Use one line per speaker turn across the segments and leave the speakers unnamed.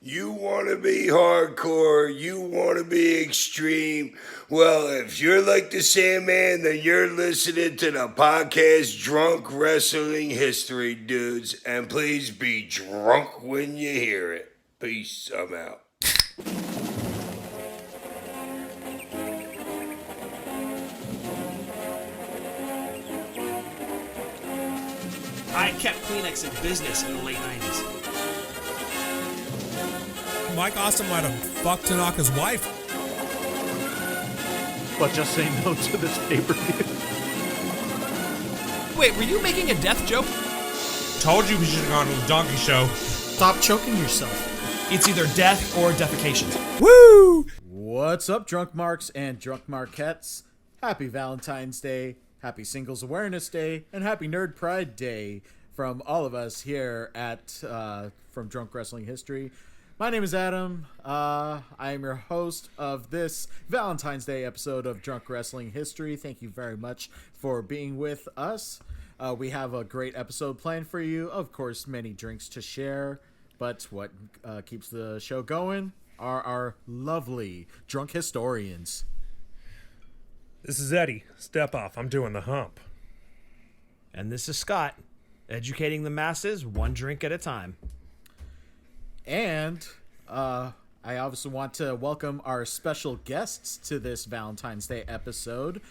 You want to be hardcore, you want to be extreme. Well, if you're like the Sandman, then you're listening to the podcast Drunk Wrestling History, dudes. And please be drunk when you hear it. Peace. I'm out.
I kept Kleenex in business in the late 90s.
Mike Awesome might have fucked Tanaka's wife.
But just say no to this pay-per-view.
Wait, were you making a death joke?
Told you we should have gone to the donkey show.
Stop choking yourself.
It's either death or defecation.
Woo!
What's up, Drunk Marks and Drunk Marquettes? Happy Valentine's Day, happy Singles Awareness Day, and happy Nerd Pride Day from all of us here at from Drunk Wrestling History. My name is Adam. I am your host of this Valentine's Day episode of Drunk Wrestling History. Thank you very much for being with us. We have a great episode planned for you. Of course, many drinks to share, but what keeps the show going are our lovely drunk historians.
This is Eddie. Step off. I'm doing the hump.
And this is Scott, educating the masses one drink at a time.
And I obviously want to welcome our special guests to this Valentine's Day episode.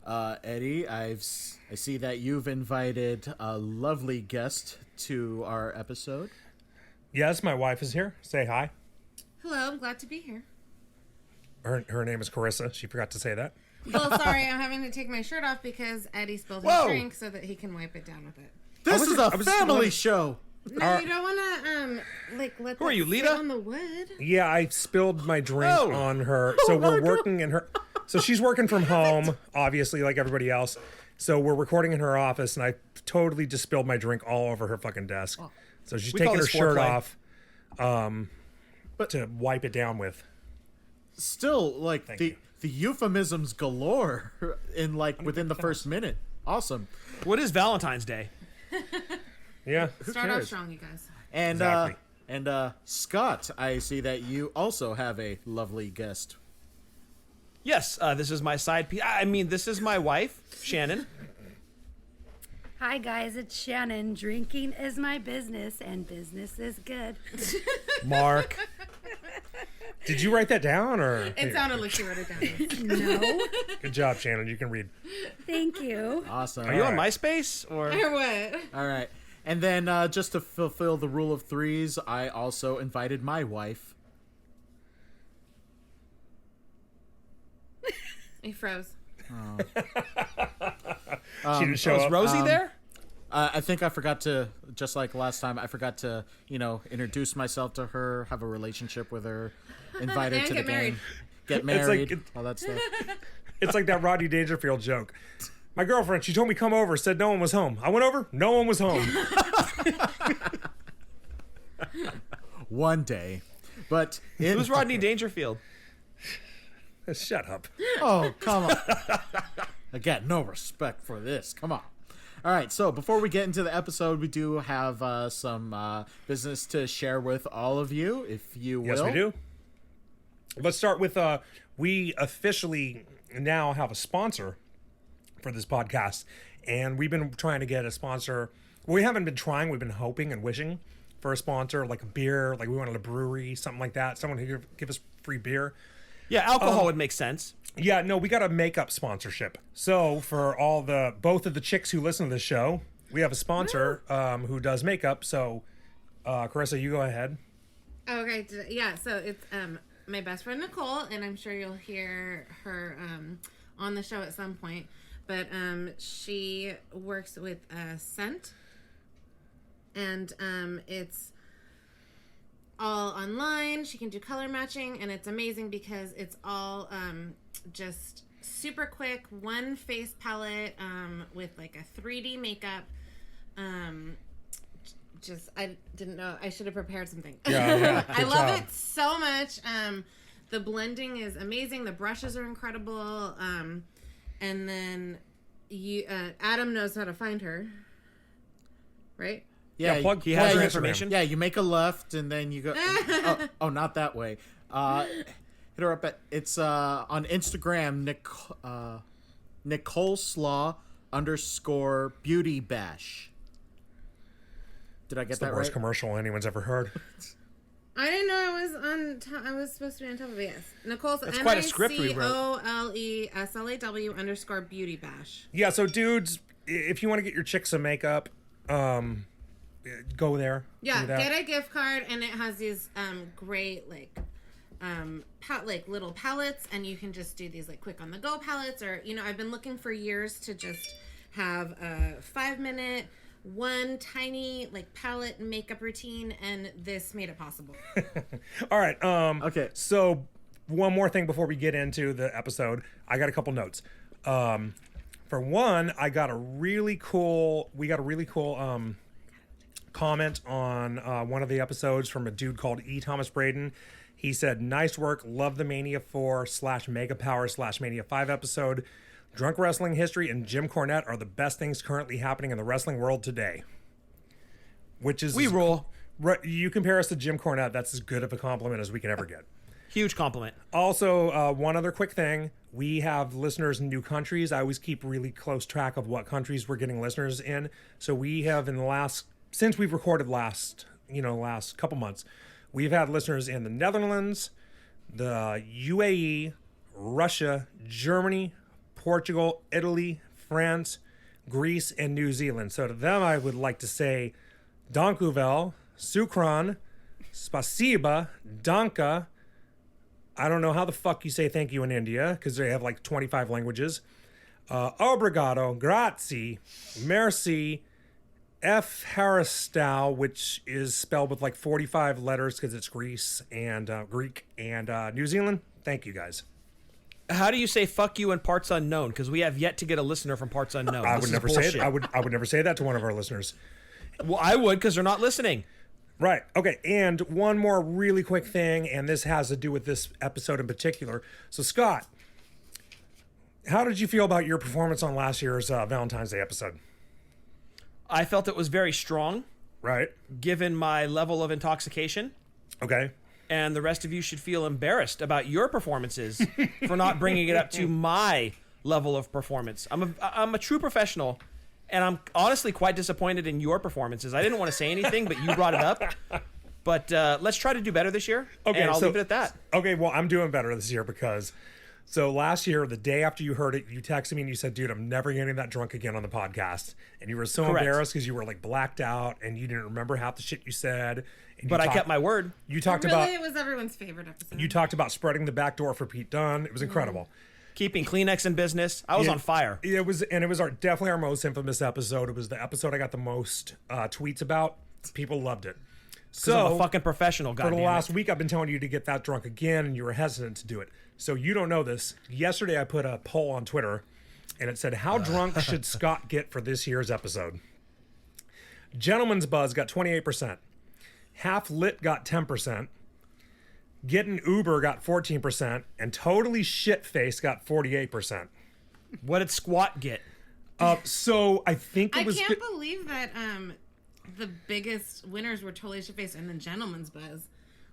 Eddie, I see that you've invited a lovely guest to our episode.
Yes, my wife is here. Say hi.
Hello, I'm glad to be here.
Her name is Carissa. She forgot to say that.
Well, sorry, I'm having to take my shirt off because Eddie spilled his
Whoa.
drink so that he can wipe it down with it.
This is a
was
family
wondering-
show.
No, you don't want to, let
Who are
that
you,
sit
Lita?
on the wood.
Yeah, I spilled my drink
Oh.
on her. So we're working in her... So she's working from home, obviously, like everybody else. So we're recording in her office, and I totally just spilled my drink all over her fucking desk. So she's
We call
taking her
this
shirt
foreplay.
off to wipe it down with.
Still, like,
Thank
the
you.
euphemisms galore in, like, within the first minute. Awesome.
What is Valentine's Day?
Yeah.
Start off
cares?
strong, you guys.
And,
Exactly.
Scott, I see that you also have a lovely guest.
Yes, this is my side piece. I mean, this is my wife, Shannon.
Hi guys, it's Shannon. Drinking is my business and business is good.
Mark.
Did you write that down, or?
It sounded like she wrote it down.
No,
Good job, Shannon. You can read.
thank you.
Awesome.
Are you on
right.
MySpace? Or
Or what?
All right. And then just to fulfill the rule of threes, I also invited my wife.
He froze.
She didn't show
was
up.
Rosie there?
I think I forgot to, just like last time, I forgot to, introduce myself to her, have a relationship with her, invite her
And
to the
get married.
game, get
It's like-
married, all that stuff.
It's like that Rodney Dangerfield joke. My girlfriend, she told me come over, said no one was home. I went over, no one was home.
One day. But in,
Who's Rodney Dangerfield?
Shut up.
Oh, come on. I got no respect for this. Come on. All right, so before we get into the episode, we do have some business to share with all of you, if you will.
Yes, we do. Let's start with we officially now have a sponsor for this podcast, and we've been trying to get a sponsor. We haven't been trying, we've been hoping and wishing for a sponsor, like a beer, like we wanted a brewery, something like that, someone who could give us free beer.
Yeah, alcohol would make sense.
Yeah, no, we got a makeup sponsorship. So for both of the chicks who listen to the show, we have a sponsor who does makeup. So Carissa, you go ahead.
Okay, yeah, so it's my best friend Nicole, and I'm sure you'll hear her on the show at some point. But she works with Scent, and it's all online. She can do color matching, and it's amazing because it's all just super quick, one face palette with like a 3D makeup. I didn't know, I should have prepared something.
Yeah,
I
good
love
job.
it so much. The blending is amazing, the brushes are incredible, and then Adam knows how to find her, right?
Yeah,
plug.
He has
plug
your
Instagram.
information.
Yeah, you make a left and then you go. oh, not that way. Hit her up at it's on Instagram. Nicole Slaw _ beauty bash. Did I get
It's the
that
worst
right?
commercial anyone's ever heard.
I didn't know I was on. I was supposed to be on top of it. Yes, Nicole's
That's quite a script we wrote.
NICOLESLAW _ beauty bash.
Yeah, so dudes, if you want to get your chicks some makeup, go there.
Yeah,
Do that.
get a gift card, and it has these great like little palettes, and you can just do these like quick on the go palettes, or I've been looking for years to just have a 5-minute. One tiny like palette makeup routine, and this made it possible.
All right.
Okay.
So one more thing before we get into the episode, I got a couple notes. For one, we got a really cool comment on one of the episodes from a dude called E. Thomas Braden. He said, "Nice work. Love the Mania 4 / Mega Power / Mania 5 episode. Drunk wrestling history and Jim Cornette are the best things currently happening in the wrestling world today." Which is
We roll.
You compare us to Jim Cornette, that's as good of a compliment as we can ever get.
Huge compliment.
Also, one other quick thing. We have listeners in new countries. I always keep really close track of what countries we're getting listeners in. So we have since we've recorded last couple months, we've had listeners in the Netherlands, the UAE, Russia, Germany, Portugal, Italy, France, Greece, and New Zealand. So to them, I would like to say, Dankuvel, Sukran, Spasiba, Danka. I don't know how the fuck you say thank you in India, because they have like 25 languages. Obrigado, grazie, merci, F. Haristau, which is spelled with like 45 letters because it's Greece and Greek, and New Zealand. Thank you guys.
How do you say "fuck you" in parts unknown? Because we have yet to get a listener from parts unknown.
I
This
would
is
never
bullshit.
say it. I would never say that to one of our listeners.
Well, I would, because they're not listening.
Right. Okay. And one more really quick thing, and this has to do with this episode in particular. So, Scott, how did you feel about your performance on last year's Valentine's Day episode?
I felt it was very strong,
Right.
given my level of intoxication.
Okay.
And the rest of you should feel embarrassed about your performances for not bringing it up to my level of performance. I'm a true professional, and I'm honestly quite disappointed in your performances. I didn't want to say anything, but you brought it up. But let's try to do better this year,
Okay,
and I'll
so-
leave it at that.
Okay. Well, I'm doing better this year because. So last year, the day after you heard it, you texted me and you said, "Dude, I'm never getting that drunk again on the podcast." And you were so
Correct.
embarrassed because you were like blacked out and you didn't remember half the shit you said. And
But
you
I kept my word.
You talked
Really,
about
it was everyone's favorite episode.
you talked about spreading the back door for Pete Dunne. It was incredible.
Keeping Kleenex in business. I was on fire.
It was definitely our most infamous episode. It was the episode I got the most tweets about. People loved it.
Because I'm
So
a fucking professional,
for the
goddammit.
last week, I've been telling you to get that drunk again, and you were hesitant to do it. So you don't know this. Yesterday, I put a poll on Twitter, and it said, "How drunk should Scott get for this year's episode?" Gentleman's Buzz got 28%. Half Lit got 10%. Getting Uber got 14%. And Totally Shit-Faced got 48%.
What did Squat get?
So I think it
I
was
can't
good.
believe that the biggest winners were Totally Shit-Faced and then Gentleman's Buzz.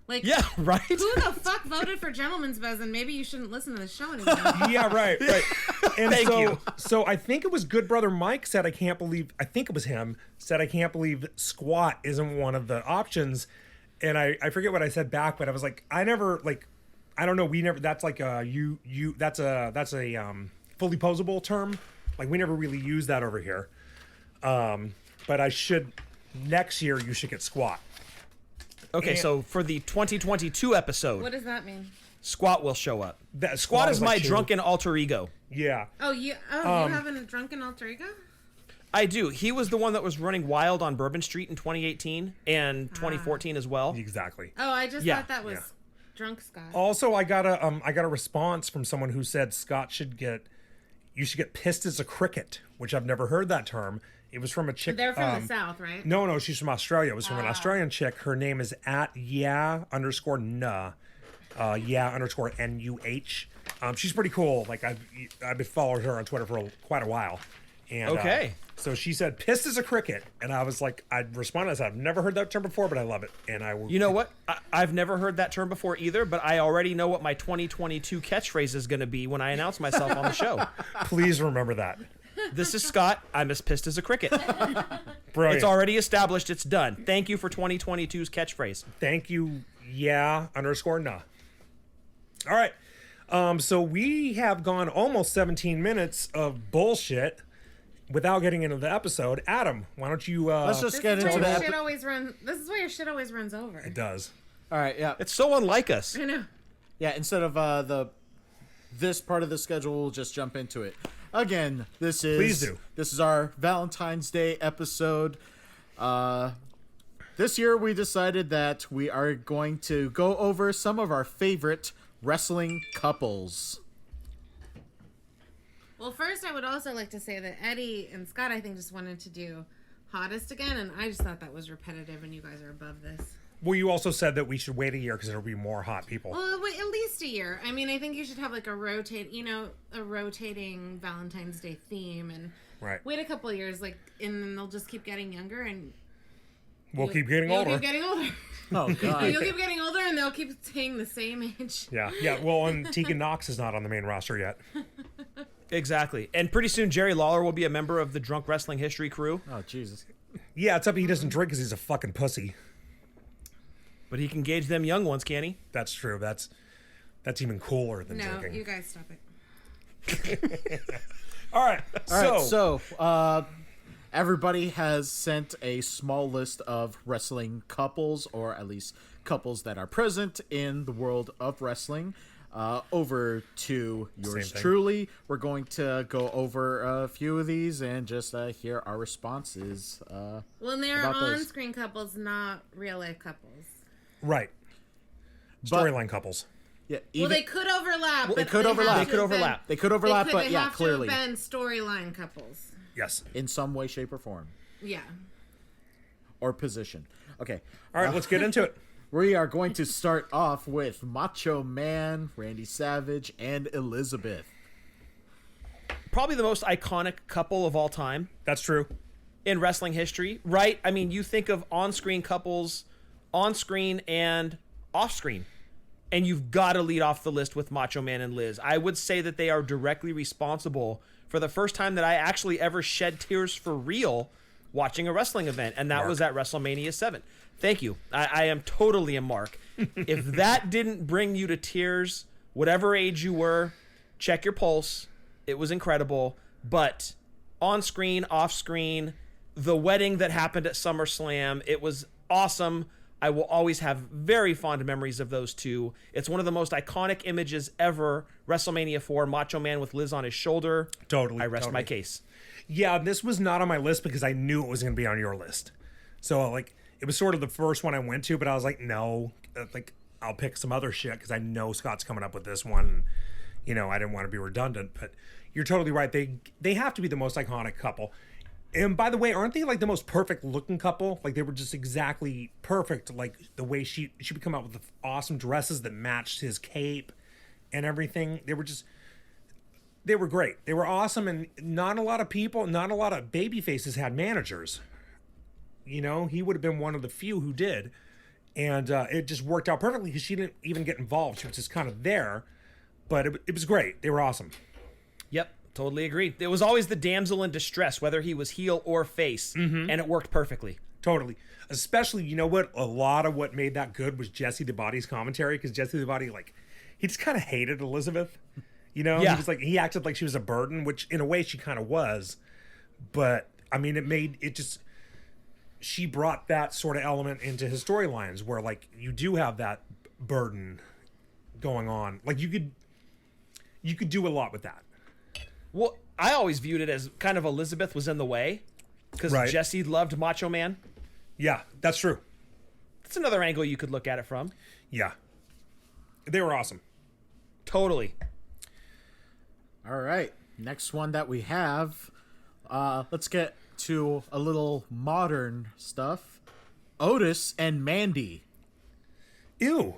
Like,
Yeah, right?
who the fuck voted for Gentleman's Buzz? And maybe you shouldn't listen to the show anymore.
Yeah, right. And
Thank you.
So I think it was Good Brother Mike said, I think it was him, said, "I can't believe Squat isn't one of the options." And I forget what I said back, but I was like, I don't know, we never, that's like that's a fully posable term. Like, we never really use that over here. But next year you should get Squat.
Okay, so for the 2022 episode,
What does that mean?
Squat will show up.
That
Squat is my
like
drunken alter ego.
Yeah.
Oh, you have a drunken alter ego?
I do. He was the one that was running wild on Bourbon Street in 2018 and 2014 as well.
Exactly.
Oh, I just
Yeah.
thought that was drunk Scott.
Also, I got a response from someone who said you should get pissed as a cricket, which I've never heard that term. It was from a chick.
They're from the South, right?
No, she's from Australia. It was from an Australian chick. Her name is @yeah_nuh. _NUH. She's pretty cool. Like I've been following her on Twitter for quite a while, And,
Okay.
So she said, pissed as a cricket. And I was like, I responded, I said, I've never heard that term before, but I love it. And I will.
You know what? I've never heard that term before either, but I already know what my 2022 catchphrase is going to be when I announce myself on the show.
Please remember that.
This is Scott. I'm as pissed as a cricket.
Brilliant.
It's already established. It's done. Thank you for 2022's catchphrase.
Thank you. Yeah. _nah. All right. So we have gone almost 17 minutes of bullshit without getting into the episode. Adam, why don't you
Let's just get into that.
This is why your shit always runs over.
It does.
All right, yeah.
It's so unlike us.
I know.
Yeah, instead of this part of the schedule, we'll just jump into it. Again, this is our Valentine's Day episode. This year we decided that we are going to go over some of our favorite wrestling couples.
Well, first, I would also like to say that Eddie and Scott, I think, just wanted to do hottest again, and I just thought that was repetitive, and you guys are above this.
Well, you also said that we should wait a year because there'll be more hot people.
Well, wait, at least a year. I mean, I think you should have like a rotating Valentine's Day theme, and wait a couple of years, like, and then they'll just keep getting younger, and
we'll keep getting older.
You'll keep getting older.
Oh God!
You'll keep getting older, and they'll keep staying the same age.
Yeah. Well, and Tegan Knox is not on the main roster yet.
Exactly. And pretty soon Jerry Lawler will be a member of the Drunk Wrestling History crew.
Oh Jesus!
Yeah, except he doesn't drink because he's a fucking pussy.
But he can gauge them young ones, can he?
That's true. That's even cooler than
No,
drinking.
you guys stop it.
All right.
So everybody has sent a small list of wrestling couples, or at least couples that are present in the world of wrestling, over to yours truly. We're going to go over a few of these and just hear our responses.
Well, and they're on-screen couples, not real-life couples.
Right. Storyline couples.
Yeah.
Well, they could overlap.
Well,
but
they could overlap.
They could overlap.
But yeah, clearly.
They have to have been storyline couples.
Yes.
In some way, shape, or form.
Yeah.
Or position. Okay.
All right, let's get into it.
We are going to start off with Macho Man, Randy Savage, and Elizabeth.
Probably the most iconic couple of all time.
That's true.
In wrestling history, right? I mean, you think of on-screen couples, on-screen and off-screen, and you've got to lead off the list with Macho Man and Liz. I would say that they are directly responsible for the first time that I actually ever shed tears for real watching a wrestling event, and that was at WrestleMania 7. Thank you. I am totally a mark. If that didn't bring you to tears, whatever age you were, check your pulse. It was incredible. But on-screen, off-screen, the wedding that happened at SummerSlam, it was awesome. I will always have very fond memories of those two. It's one of the most iconic images ever. WrestleMania 4, Macho Man with Liz on his shoulder.
Totally.
I rest my case.
Yeah, this was not on my list because I knew it was going to be on your list. So, like, it was sort of the first one I went to, but I was like, no, like, I'll pick some other shit because I know Scott's coming up with this one. And, you know, I didn't want to be redundant, but you're totally right. They have to be the most iconic couple. And by the way, aren't they like the most perfect looking couple? Like they were just exactly perfect. Like the way she would come out with the awesome dresses that matched his cape and everything. They were great. They were awesome. And not a lot of baby faces had managers. You know, he would have been one of the few who did. And it just worked out perfectly because she didn't even get involved. She was just kind of there, but it was great. They were awesome.
Yep. Totally agree. It was always the damsel in distress, whether he was heel or face, and it worked perfectly.
Totally. Especially, you know what? A lot of what made that good was Jesse the Body's commentary, because Jesse the Body, like, he just kind of hated Elizabeth. You know?
Yeah.
He was like, he acted like she was a burden, which in a way she kind of was. But, I mean, she brought that sort of element into his storylines where, like, you do have that burden going on. Like, you could do a lot with that.
Well, I always viewed it as kind of Elizabeth was in the way because Jesse loved Macho Man.
Yeah, that's true.
That's another angle you could look at it from.
Yeah. They were awesome.
Totally.
All right. Next one that we have, let's get to a little modern stuff. Otis and Mandy.
Ew.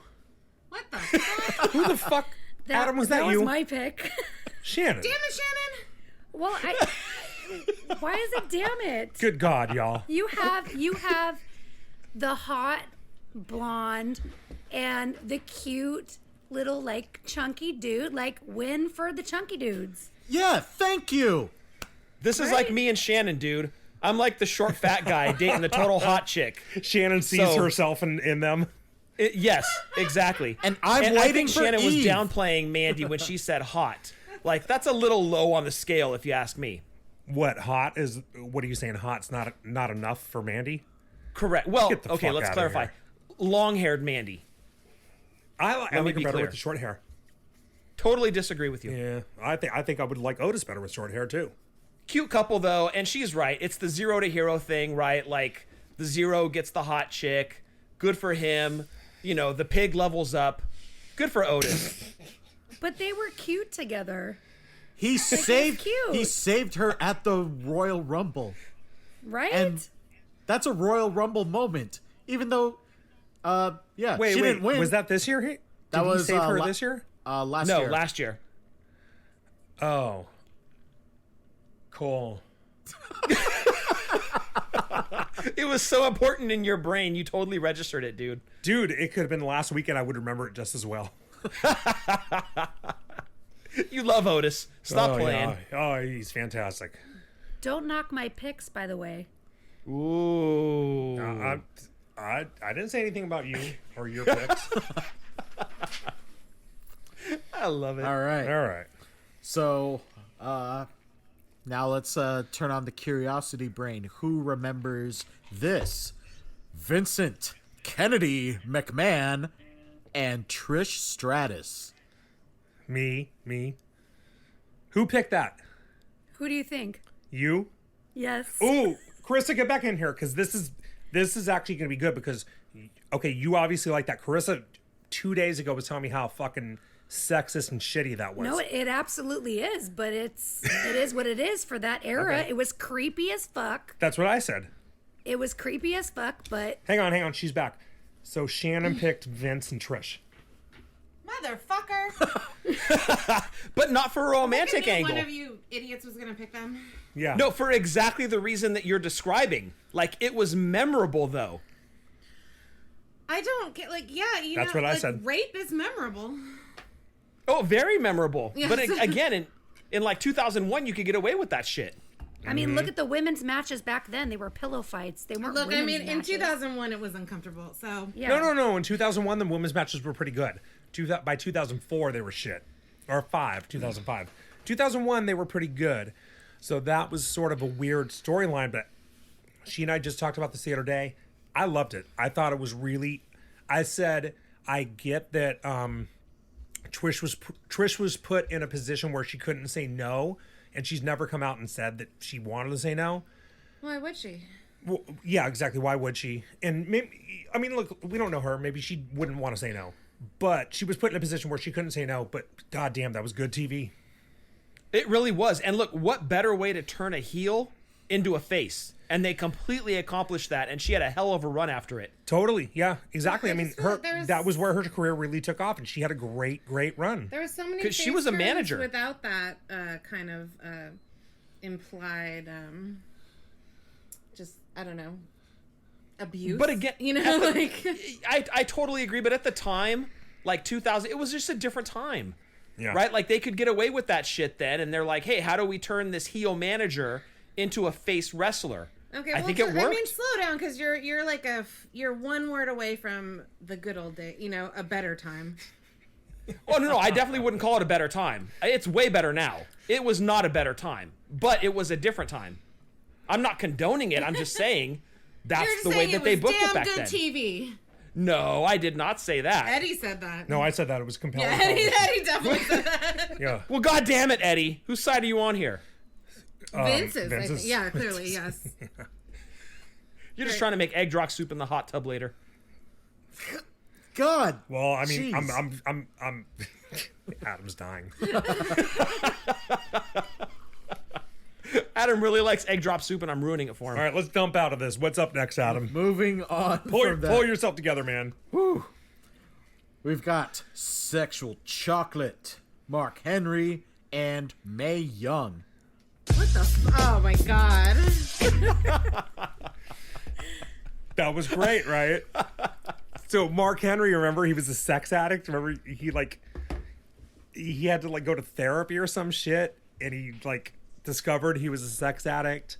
What the fuck?
Who the fuck? Adam, was that you?
That was my pick.
Shannon.
Damn it, Shannon!
Well, Why is it damn it?
Good God, y'all.
You have the hot blonde and the cute little like chunky dude. Like, win for the chunky dudes.
Yeah, thank you.
This is like me and Shannon, dude. I'm like the short fat guy dating the total hot chick.
Shannon sees
So-
herself in them.
Yes, exactly.
And I'm
I
waiting
think
for
Shannon was
Eve.
downplaying Mandy when she said hot. Like, that's a little low on the scale, if you ask me.
What, hot is... What are you saying? Hot's not enough for Mandy?
Correct. Well,
Get the
okay,
fuck
let's
outta
clarify.
here.
Long-haired Mandy.
I
me
like her
be
better
clear.
with the short hair.
Totally disagree with you.
Yeah, I think I would like Otis better with short hair too.
Cute couple, though, and she's right. It's the zero to hero thing, right? Like, the zero gets the hot chick. Good for him. You know, the pig levels up. Good for Otis.
But they were cute together,
He saved
cute.
he saved her at the Royal Rumble.
right?
And that's a Royal Rumble moment. Even though yeah,
Wait,
she didn't win.
was that this year? Did
That
he
was,
save her
la-
this year?
last
No,
year?
last year.
Oh, cool.
It was so important in your brain, you totally registered it, dude.
Dude, it could have been last weekend. I would remember it just as well.
You love Otis. Stop playing.
Yeah. Oh, he's fantastic.
Don't knock my picks, by the way.
Ooh.
I didn't say anything about you or your picks.
I love it.
All right.
All right.
So, now let's turn on the curiosity brain. Who remembers this? Vincent Kennedy McMahon and Trish Stratus.
Me. Who picked that?
Who do you think?
You?
Yes.
Ooh, Carissa, get back in here because this is actually going to be good because, okay, you obviously like that. Carissa 2 days ago was telling me how fucking sexist and shitty that was.
No, it absolutely is, but it is what it is for that era.
Okay.
It was creepy as fuck.
That's what I said.
It was creepy as fuck, but
Hang on, she's back. So Shannon picked Vince and Trish.
Motherfucker.
But not for a romantic
I knew
angle.
one of you idiots was gonna pick them.
Yeah.
No, for exactly the reason that you're describing. Like, it was memorable, though.
I don't get
That's what I said.
Rape is memorable.
Oh, very memorable.
Yes.
But again, in like 2001, you could get away with that shit.
I mean, look at the women's matches back then. They were pillow fights. They weren't.
Look, I
women's
mean, in
matches.
2001 it was uncomfortable. So
Yeah.
No. In 2001, the women's matches were pretty good. By 2004, they were shit. Or 2005. 2001, they were pretty good. So that was sort of a weird storyline, but she and I just talked about this the other day. I loved it. I thought it was really... I said, I get that Trish was put in a position where she couldn't say no, and she's never come out and said that she wanted to say no.
why would she?
Well, yeah, exactly. Why would she? And maybe, I mean, look, we don't know her. Maybe she wouldn't want to say no. But she was put in a position where she couldn't say no. But goddamn, that was good TV.
It really was. And look, what better way to turn a heel into a face? And they completely accomplished that. And she had a hell of a run after it.
Totally. Yeah, exactly.
I
I mean,
just feel like
that was where her career really took off, and she had a great run.
There were so many
'Cause she
face
was a
turns
manager.
without that kind of implied, just I don't know, abuse.
But again,
you know,
at the-
like
I totally agree. But at the time, like 2000, it was just a different time.
Yeah.
Right? Like, they could get away with that shit then. And they're like, hey, how do we turn this heel manager into a face wrestler?
okay,
I
well,
think it worked.
I mean, slow down because you're like you're one word away from the good old day. You know, a better time.
Oh, no, I definitely wouldn't call it a better time. It's way better now. It was not a better time, but it was a different time. I'm not condoning it. I'm just saying that's
You're just
the way
saying
that they booked
damn
it back
good
then.
TV.
No, I did not say that.
Eddie said that.
No, I said that. It was compelling.
Yeah, Eddie definitely said that.
Yeah.
Well, God damn it, Eddie. Whose side are you on here?
Vince's, I
Vince's.
think. Yeah, clearly, yes.
You're just trying to make egg drop soup in the hot tub later.
God.
Well, I mean,
Jeez.
I'm Adam's dying.
Adam really likes egg drop soup, and I'm ruining it for him.
All right, let's dump out of this. What's up next, Adam?
Moving on
Pull
from that.
yourself together, man.
We've got Sexual Chocolate, Mark Henry, and Mae Young.
What Oh my god.
That was great, right? So Mark Henry, remember, he was a sex addict. Remember, he had to like go to therapy or some shit, and he like discovered he was a sex addict,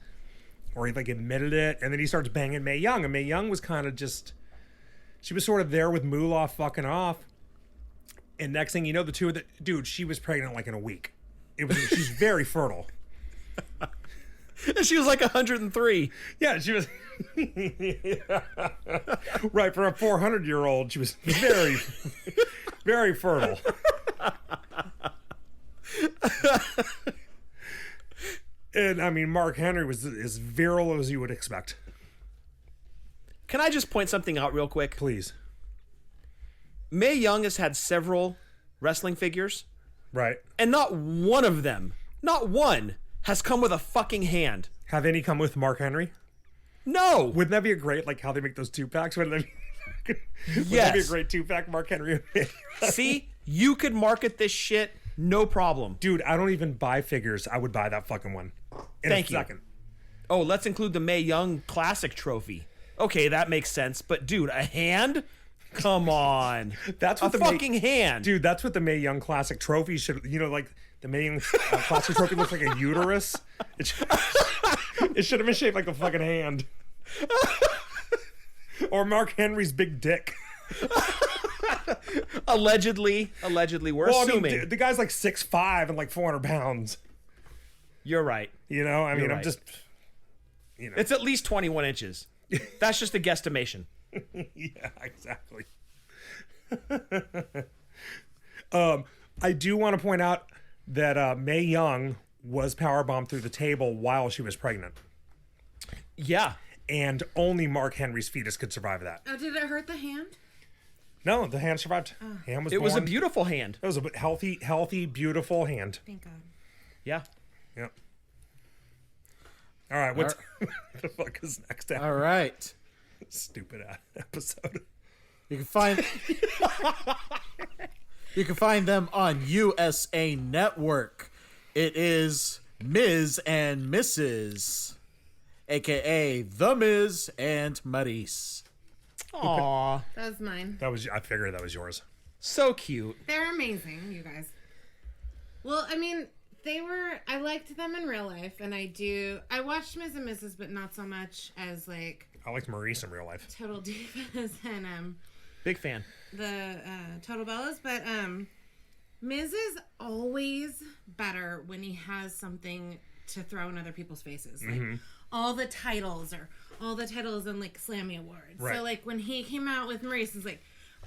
or he like admitted it, and then he starts banging Mae Young, and Mae Young was kind of just, she was sort of there with Moolah fucking off, and next thing you know, the two of the dude, she was pregnant like in a week. She's very fertile.
She was like 103.
Yeah, she was. Right, for a 400-year-old, she was very, very fertile. And I mean, Mark Henry was as virile as you would expect.
Can I just point something out real quick?
Please.
Mae Young has had several wrestling figures,
Right.
and not one of them, not one, has come with a fucking hand.
Have any come with Mark Henry?
No.
Wouldn't that be a great, like, how they make those 2-packs? Wouldn't that be
Yes.
a great 2-pack, Mark Henry?
See, you could market this shit, no problem.
Dude, I don't even buy figures. I would buy that fucking one in
Thank
a
you.
second.
Oh, let's include the Mae Young Classic trophy. Okay, that makes sense. But dude, a hand? Come on.
That's what
a
the
fucking hand.
Dude, that's what the Mae Young Classic trophy should, like the Mae Young Classic trophy looks like a uterus. It should have been shaped like a fucking hand. Or Mark Henry's big dick.
Allegedly, we're assuming.
I mean, the guy's like 6'5" and like 400 pounds.
You're right.
You know, I mean, I'm
right.
just, you know.
It's at least 21 inches. That's just a guesstimation.
Yeah, exactly. I do want to point out that Mae Young was powerbombed through the table while she was pregnant.
Yeah.
And only Mark Henry's fetus could survive that.
Oh, did it hurt the hand?
No, the hand survived. Hand was
It was a
born.
beautiful hand.
It was a healthy, beautiful hand.
Thank God.
Yeah.
Yep. All right, what the fuck is next?
All right.
Stupid episode.
You can find them on USA Network. It is Ms. and Mrs., aka The Miz and Maurice.
Aw.
That was mine.
I figured that was yours.
So cute.
They're amazing, you guys. Well, I mean, I liked them in real life, and I watched Ms. and Mrs., but not so much as, like,
I liked Maurice in real life.
Total Divas and,
Big fan.
the Total Bellas, but, Miz is always better when he has something to throw in other people's faces. Like, all the titles and, like, Slammy Awards.
Right.
So, like, when he came out with Maurice, it's like,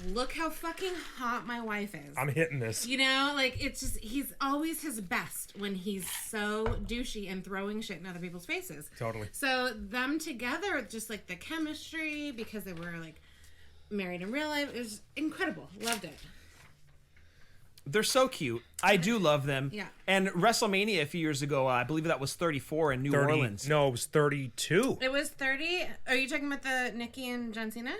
look how fucking hot my wife is.
I'm hitting this.
You know, like, it's just, he's always his best when he's so douchey and throwing shit in other people's faces.
Totally.
So, them together, just, like, the chemistry, because they were, like, married in real life, it was incredible. Loved it.
They're so cute. I do love them.
Yeah.
And WrestleMania a few years ago, I believe that was 34 in New Orleans.
No, it was 32.
It was 30. Are you talking about the Nikki and John Cena?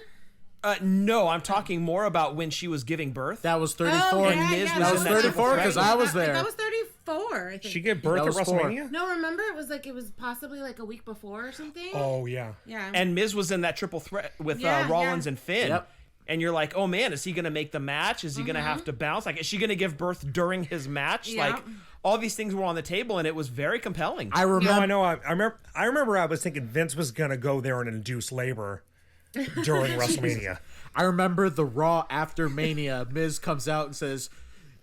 No, I'm talking more about when she was giving birth.
That was 34.
Oh,
and Miz
That was
in that
34 because I was there.
That was 34, I think.
She gave birth
That
at
was 4.
WrestleMania?
No, remember? It was possibly like a week before or something.
Oh, yeah.
Yeah.
And Miz was in that triple threat with
Yeah,
Rollins
yeah.
and Finn.
Yep.
And you're like, oh man, is he going to make the match? Is he going to have to bounce? Like, is she going to give birth during his match?
Yeah.
Like, all these things were on the table, and it was very compelling.
I remember.
No, I know. I remember I was thinking Vince was going to go there and induce labor during WrestleMania.
I remember the Raw after Mania. Miz comes out and says,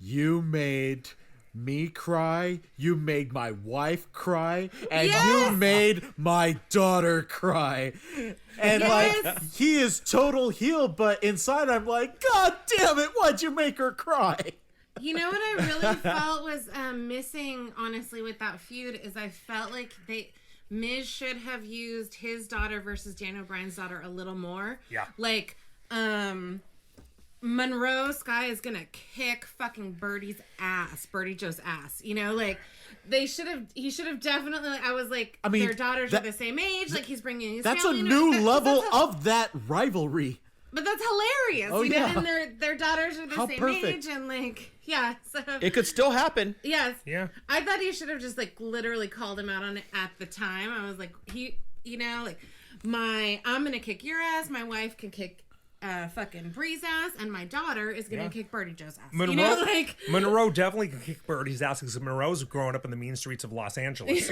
"You made me cry. You made my wife cry, and
Yes!
you made my daughter cry." And
Yes!
like, he is total heel, but inside I'm like, God damn it! Why'd you make her cry?
You know what I really felt was missing, honestly, with that feud is I felt like Miz should have used his daughter versus Daniel Bryan's daughter a little more.
Yeah.
Like, Monroe Sky is gonna kick fucking Birdie Joe's ass. You know, like, he should have definitely, I was like,
I mean,
their daughters are the same age, like, he's bringing his
That's a
family
new
into it.
level
That's
of that rivalry.
But that's hilarious.
Oh,
you know?
yeah.
And their daughters are the
How
same
perfect.
age, and like, yeah. So
It could still happen.
yes,
Yeah.
I thought he should have just like literally called him out on it at the time. I was like, like I'm gonna kick your ass. My wife can kick fucking Bree's ass, and my daughter is gonna kick Birdie Joe's ass.
Monroe definitely can kick Birdie's ass because Monroe's growing up in the mean streets of Los Angeles.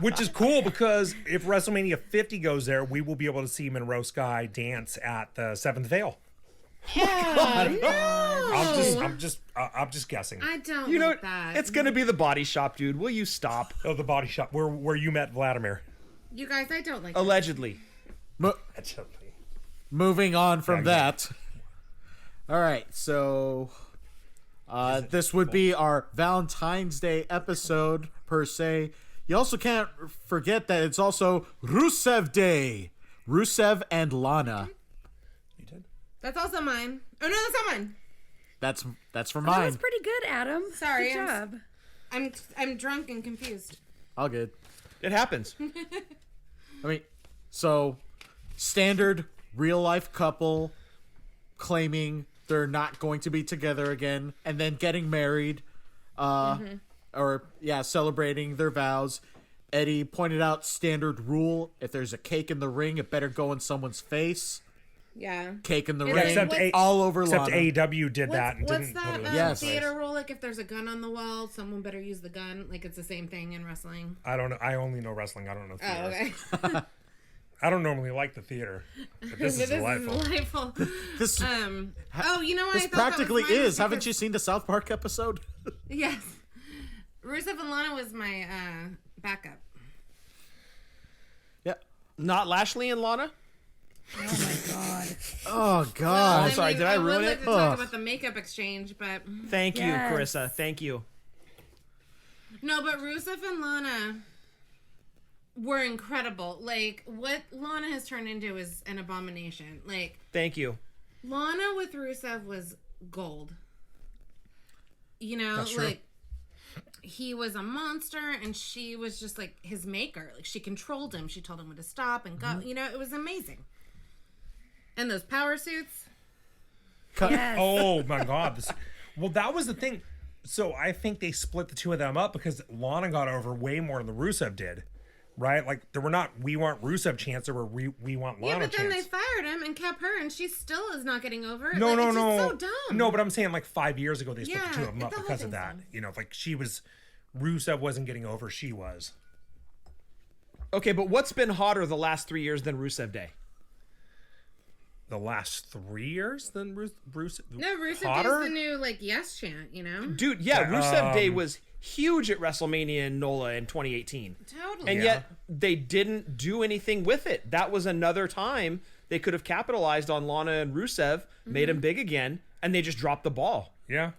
Which is cool because if WrestleMania 50 goes there, we will be able to see Monroe Sky dance at the Seventh Veil. I'm just guessing.
I don't
You know,
like that.
it's gonna be the Body Shop, dude. Will you stop?
Oh, the body shop where you met Vladimir.
You guys, I don't like that.
Allegedly.
Moving on from
Yeah,
that. All right, so this would be our Valentine's Day episode per se. You also can't forget that it's also Rusev Day. Rusev and Lana.
You did?
That's also mine. Oh no, that's not mine.
That's for
That
mine.
was pretty good, Adam.
Sorry,
Good job.
I'm drunk and confused.
All good.
It happens.
I mean, so standard real life couple claiming they're not going to be together again and then getting married, celebrating their vows. Eddie pointed out standard rule: if there's a cake in the ring, it better go in someone's face.
Yeah.
Cake in the
Yeah,
ring,
except
all over
Except
Lana.
AEW did that and
What's
didn't
that
put it in
Yes.
theater rule? Like if there's a gun on the wall, someone better use the gun. Like it's the same thing in wrestling.
I don't know. I only know wrestling. I don't know theater.
Oh, okay.
I don't normally like the theater. But this is delightful.
delightful.
This,
Oh, you know what?
this
I thought that
practically
was mine
is.
was
Haven't
because-
you seen the South Park episode?
Yes. Rusev and Lana was my backup.
Yeah.
Not Lashley and Lana?
Oh God.
I'm sorry, did I ruin
would like
it?
to talk
Ugh.
about the makeup exchange, but
Thank you,
Yes.
Carissa. Thank you.
no, but Rusev and Lana were incredible. Like what Lana has turned into is an abomination. Like
Thank you.
Lana with Rusev was gold. You know,
That's true.
like he was a monster and she was just like his maker. Like she controlled him. She told him when to stop and go. You know, it was amazing. And those power suits.
Yes.
Oh my God! Well, that was the thing. So I think they split the two of them up because Lana got over way more than the Rusev did, right? Like there were not we want Rusev chants, there were we want Lana
Yeah, but then
chants.
they fired him and kept her, and she still is not getting over it.
No,
Like,
no,
it's
no,
just so dumb.
no. But I'm saying like 5 years ago they split
Yeah,
the two of them up
the whole
because of
thing's
that.
dumb.
You know, like Rusev wasn't getting over, she was.
Okay, but what's been hotter the last 3 years than Rusev Day?
The last 3 years than Bruce.
No, Rusev
hotter?
Day's the new like yes chant. You know,
Dude, yeah, Rusev Day was huge at WrestleMania in NOLA in 2018.
totally.
And yet they didn't do anything with it. That was another time they could have capitalized on Lana and Rusev, made them big again, and they just dropped the ball.
Yeah.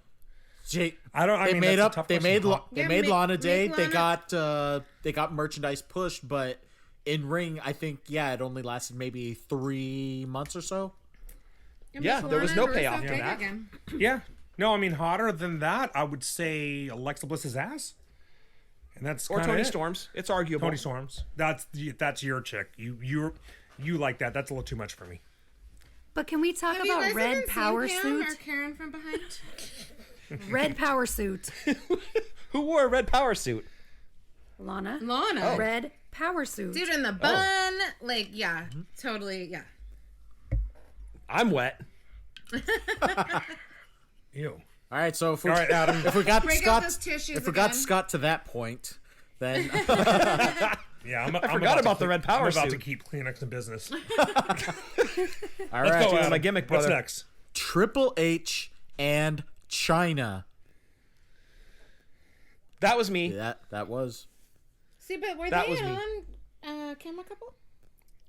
They
I mean,
made
that's a
up.
tough
They
question.
made. They
Yeah,
made
make-
Lana
make
Day.
Lana-
They got merchandise pushed, but in ring, I think it only lasted maybe 3 months or so.
It
Yeah,
makes
there was
Lana
no
and
payoff
Rusev
to
big
that.
again.
Yeah. No, I mean hotter than that, I would say Alexa Bliss's ass. And that's
Or
kinda
Tony
it.
Storms. It's arguable.
Tony Storms. That's your chick. You like that. That's a little too much for me.
But can we talk
Have you
about
guys
red
even
power
seen Pam or
suit?
Karen from behind?
Red power suit.
Who wore a red power suit?
Lana.
Lana.
Red power suit.
Dude in the bun. Like, yeah, totally, yeah.
I'm wet.
Ew.
All right, so if we,
All right, Adam.
if we got
Break out
Scott,
those tissues
if we got
again.
Scott to that point, then
Yeah, I'm
forgot about the red power
I'm about to
suit.
keep Kleenex in business.
all
Let's
right,
go, Adam.
my gimmick,
What's
brother.
next?
Triple H and China.
That was me.
That was.
See, but were
That
they
was me.
on camera couple?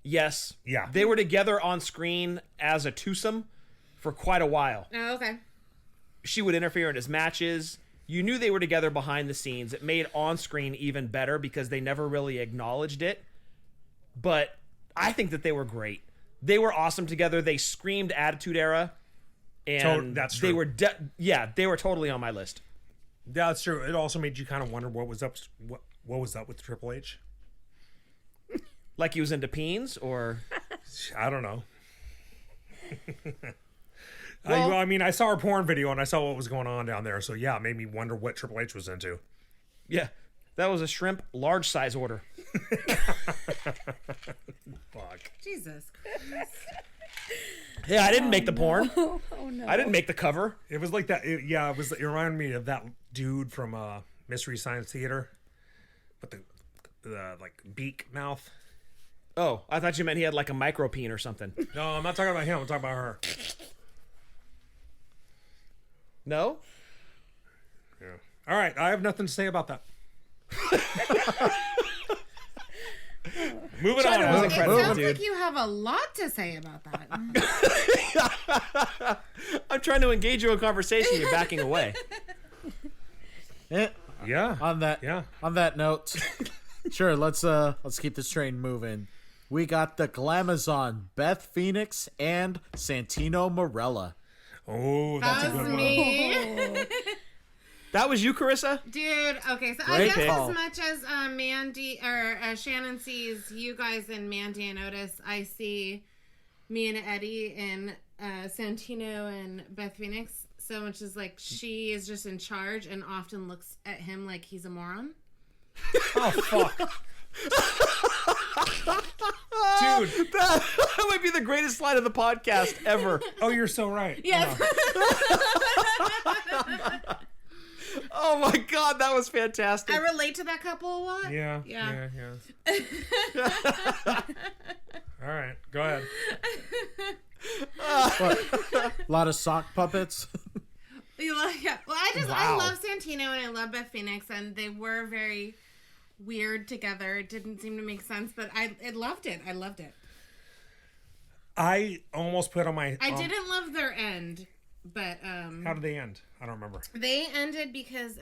Yes.
Yeah.
They were together on screen as a twosome for quite a while.
Oh, okay.
She would interfere in his matches. You knew they were together behind the scenes. It made on screen even better because they never really acknowledged it. But I think that they were great. They were awesome together. They screamed Attitude Era. And
that's
they
true.
were they were totally on my list.
That's true. It also made you kind of wonder what was up with Triple H.
Like he was into peens or
I don't know.
Well-
I mean, I saw her porn video and I saw what was going on down there. So yeah, it made me wonder what Triple H was into.
Yeah, that was a shrimp large size order.
Fuck.
Jesus Christ.
Yeah, I didn't make the porn.
Oh no.
I didn't make the cover.
It was like that. It reminded me of that dude from Mystery Science Theater with the like beak mouth.
Oh, I thought you meant he had like a micro peen or something.
No, I'm not talking about him. I'm talking about her.
No?
Yeah. All right. I have nothing to say about that. Moving
China
on.
was
It
incredible,
sounds
dude.
like you have a lot to say about that.
I'm trying to engage you in conversation. You're backing away.
Eh,
Yeah.
on that note, sure, let's keep this train moving. We got the Glamazon, Beth Phoenix, and Santino Marella.
Oh, that's a
That was
good one.
me.
That was you, Carissa?
Dude, okay, so I
Great
guess
call.
as much as Mandy or Shannon sees you guys in Mandy and Otis, I see me and Eddie in Santino and Beth Phoenix. So much as like she is just in charge and often looks at him like he's a moron.
Oh, fuck. Dude.
That might be the greatest line of the podcast ever.
Oh, you're so right.
Yes.
Oh my god, that was fantastic.
I relate to that couple a lot.
Yeah.
Yeah.
All right. Go ahead.
A lot of sock puppets.
Yeah. Well, I love Santino and I love Beth Phoenix, and they were very weird together. It didn't seem to make sense, but I loved it. I loved it.
I almost put on my.
I didn't love their end, but
How did they end? I don't remember.
they ended because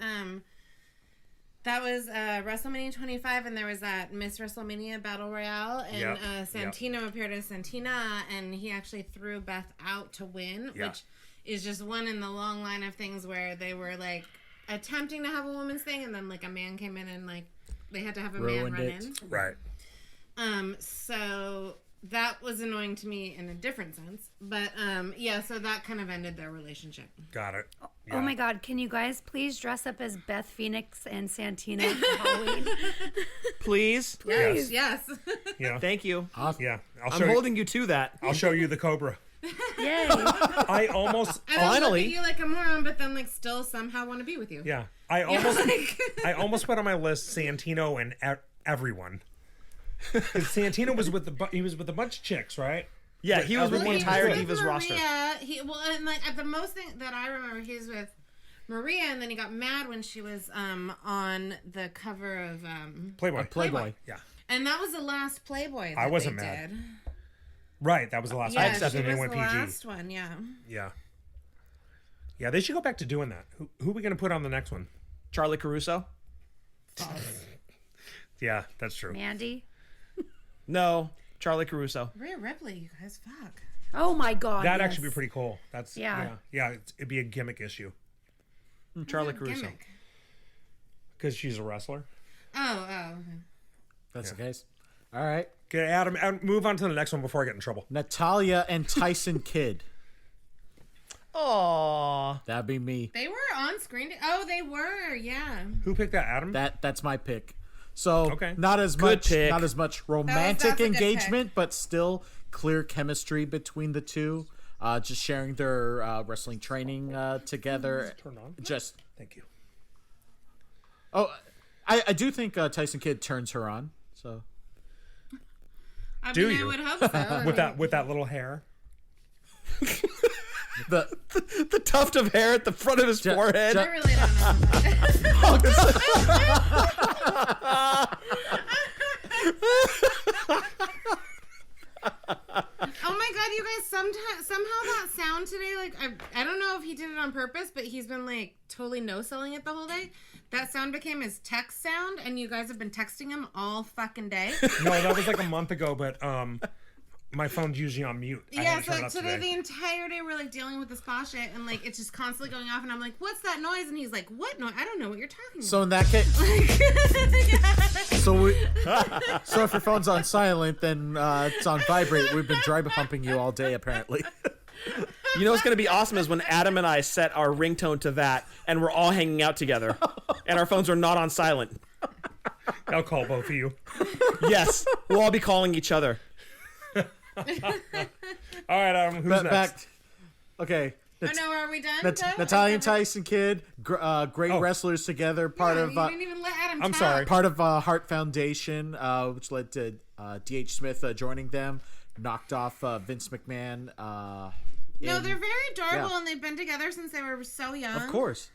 that was WrestleMania 25, and there was that Miss WrestleMania Battle Royale, and
Yep,
Santino appeared as Santina, and he actually threw Beth out to win,
Yeah.
which is just one in the long line of things where they were like attempting to have a woman's thing, and then like a man came in and like they had to have a man
Ruined
run
it.
in.
Right.
So that was annoying to me in a different sense, but yeah, so that kind of ended their relationship.
Got it.
Oh my God! Can you guys please dress up as Beth Phoenix and Santino for Halloween?
Please.
Yes.
Yes.
Yeah.
Thank you.
Yeah. I'll
I'm
show
holding you to that.
I'll show you the Cobra.
Yay!
I almost.
I don't
Finally.
look at you like a moron, but then like still somehow want to be with you.
Yeah. I almost put on my list Santino and everyone. 'Cause Santino was with he was with a bunch of chicks, right?
Yeah, he was with the
Well,
entire
was with
Divas roster.
And like at the most thing that I remember, he was with Maria, and then he got mad when she was on the cover of
Playboy.
Playboy.
Yeah.
and that was the last Playboy. That
I wasn't
they
mad.
Did.
Right. That was the last
Yeah,
one.
she
Then they
was
went
the
PG.
last one. Yeah.
Yeah. Yeah. They should go back to doing that. Who are we gonna put on the next one?
Charlie Caruso?
Yeah, that's true.
Mandy.
No, Charlie Caruso.
Rhea Ripley, you guys, fuck.
Oh my God!
That'd
yes.
actually be pretty cool. That's
Yeah.
Yeah. It'd be a gimmick issue
Charlie Caruso.
Gimmick.
because she's a wrestler.
Oh. Okay.
That's the case. All right.
Okay, Adam, move on to the next one before I get in trouble.
Natalya and Tyson Kidd.
Aww.
That'd be me.
They were on screen. Oh, they were. Yeah.
Who picked that, Adam?
That's my pick. So
Okay.
not as
Good
much
pick.
not as much romantic
that's a good
engagement, but still clear chemistry between the two. Just sharing their wrestling training together.
Turn on.
Just
Thank you.
I do think Tyson Kidd turns her on. So
I
Do
mean,
you?
I would hope so.
With that little hair.
the
The tuft of hair at the front of his forehead.
I really don't know. Oh my god, you guys! Somehow that sound today, like I don't know if he did it on purpose, but he's been like totally no selling it the whole day. That sound became his text sound, and you guys have been texting him all fucking day.
No, that was like a month ago, but My phone's usually on mute. I
Yeah,
had to
so
turn it
like
up
today, the entire day, we're like dealing with this spa shit, and like it's just constantly going off, and I'm like, "What's that noise?" And he's like, "What noise? I don't know what you're talking
So in that case,
about."
so if your phone's on silent, then it's on vibrate. We've been dry humping you all day, apparently.
You know what's going to be awesome is when Adam and I set our ringtone to that, and we're all hanging out together, and our phones are not on silent.
I'll call both of you.
Yes, we'll all be calling each other.
All right, who's next?
Okay.
Oh no, are we done?
Natalya and Tyson Kidd, great wrestlers together. Part of
you didn't even let Adam
I'm
talk.
sorry.
part of Heart Foundation, which led to D.H. Smith joining them. Knocked off Vince McMahon.
No, they're very adorable, and they've been together since they were so young.
Of course.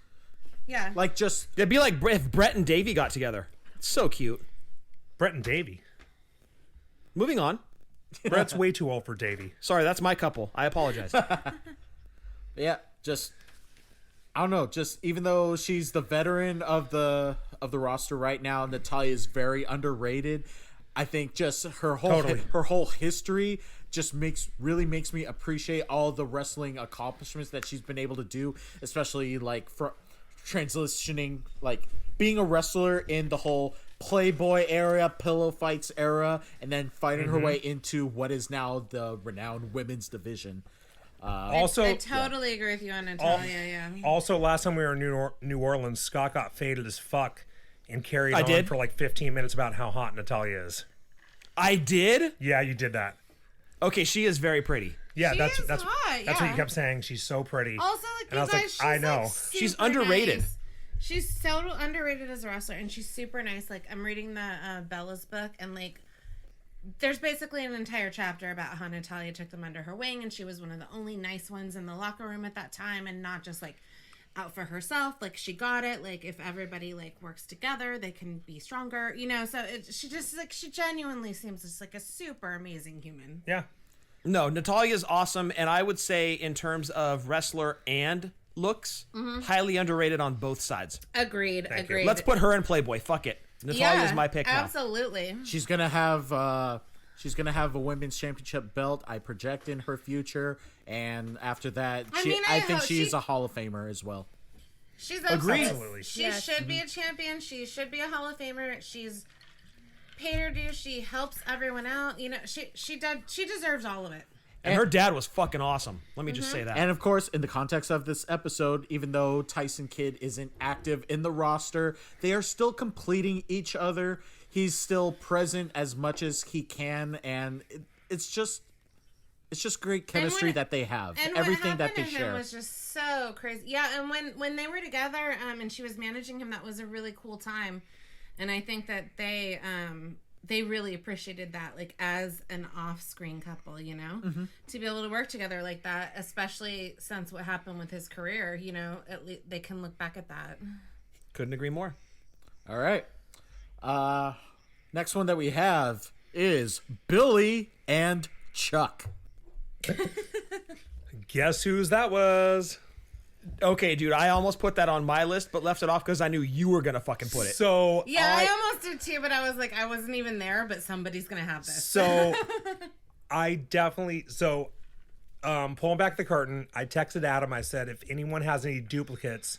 Yeah.
Like just
It'd be like if Brett and Davey got together. It's so cute.
Brett and Davey.
Moving on.
Brett's way too old for Davey.
Sorry, that's my couple. I apologize.
yeah, just I don't know. Just even though she's the veteran of the roster right now, Natalya is very underrated. I think just her whole history just makes me appreciate all the wrestling accomplishments that she's been able to do, especially like for transitioning, like being a wrestler in the whole Playboy era, pillow fights era, and then fighting her way into what is now the renowned women's division.
Also,
I totally agree with you on Natalya. Yeah.
Also, last time we were in New Orleans, Scott got faded as fuck and carried on
did?
for like 15 minutes about how hot Natalya is.
I did?
Yeah, you did that.
Okay, she is very pretty.
Yeah,
She
that's
is
that's
hot,
that's what
yeah.
you kept saying. She's so pretty.
Also, like,
And I
you
was like,
guys, she's
I know.
Like,
She's
super
underrated.
nice. She's so underrated as a wrestler, and she's super nice. Like, I'm reading the Bella's book, and like, there's basically an entire chapter about how Natalya took them under her wing, and she was one of the only nice ones in the locker room at that time, and not just like out for herself. Like, she got it. Like, if everybody like works together, they can be stronger. You know. So she just like she genuinely seems just like a super amazing human.
Yeah.
No, Natalya is awesome, and I would say in terms of wrestler and looks, highly underrated on both sides.
Agreed.
Thank you.
Agreed.
Let's put her in Playboy. Fuck it. Natalya is my pick now.
Absolutely.
She's gonna have a women's championship belt. I project in her future, and after that, I think she's a Hall of Famer as well.
She's
Agreed.
Absolutely.
She should be a champion. She should be a Hall of Famer. She's paid her due. She helps everyone out. You know, she deserves all of it.
And her dad was fucking awesome. Let me just say that.
And of course, in the context of this episode, even though Tyson Kidd isn't active in the roster, they are still completing each other. He's still present as much as he can, and it's just great chemistry that they have.
And
Everything
what
that they
happened to him
share.
was just so crazy. Yeah, and when they were together, and she was managing him, that was a really cool time. And I think that they really appreciated that, like, as an off-screen couple, you know, to be able to work together like that, especially since what happened with his career. You know, at least they can look back at that.
Couldn't agree more.
All right. Next one that we have is Billy and Chuck.
Guess whose that was?
Okay, dude, I almost put that on my list, but left it off because I knew you were gonna fucking put it.
So
Yeah, I almost did too, but I was like, I wasn't even there, but somebody's gonna have this.
So I definitely pulling back the curtain, I texted Adam. I said, if anyone has any duplicates,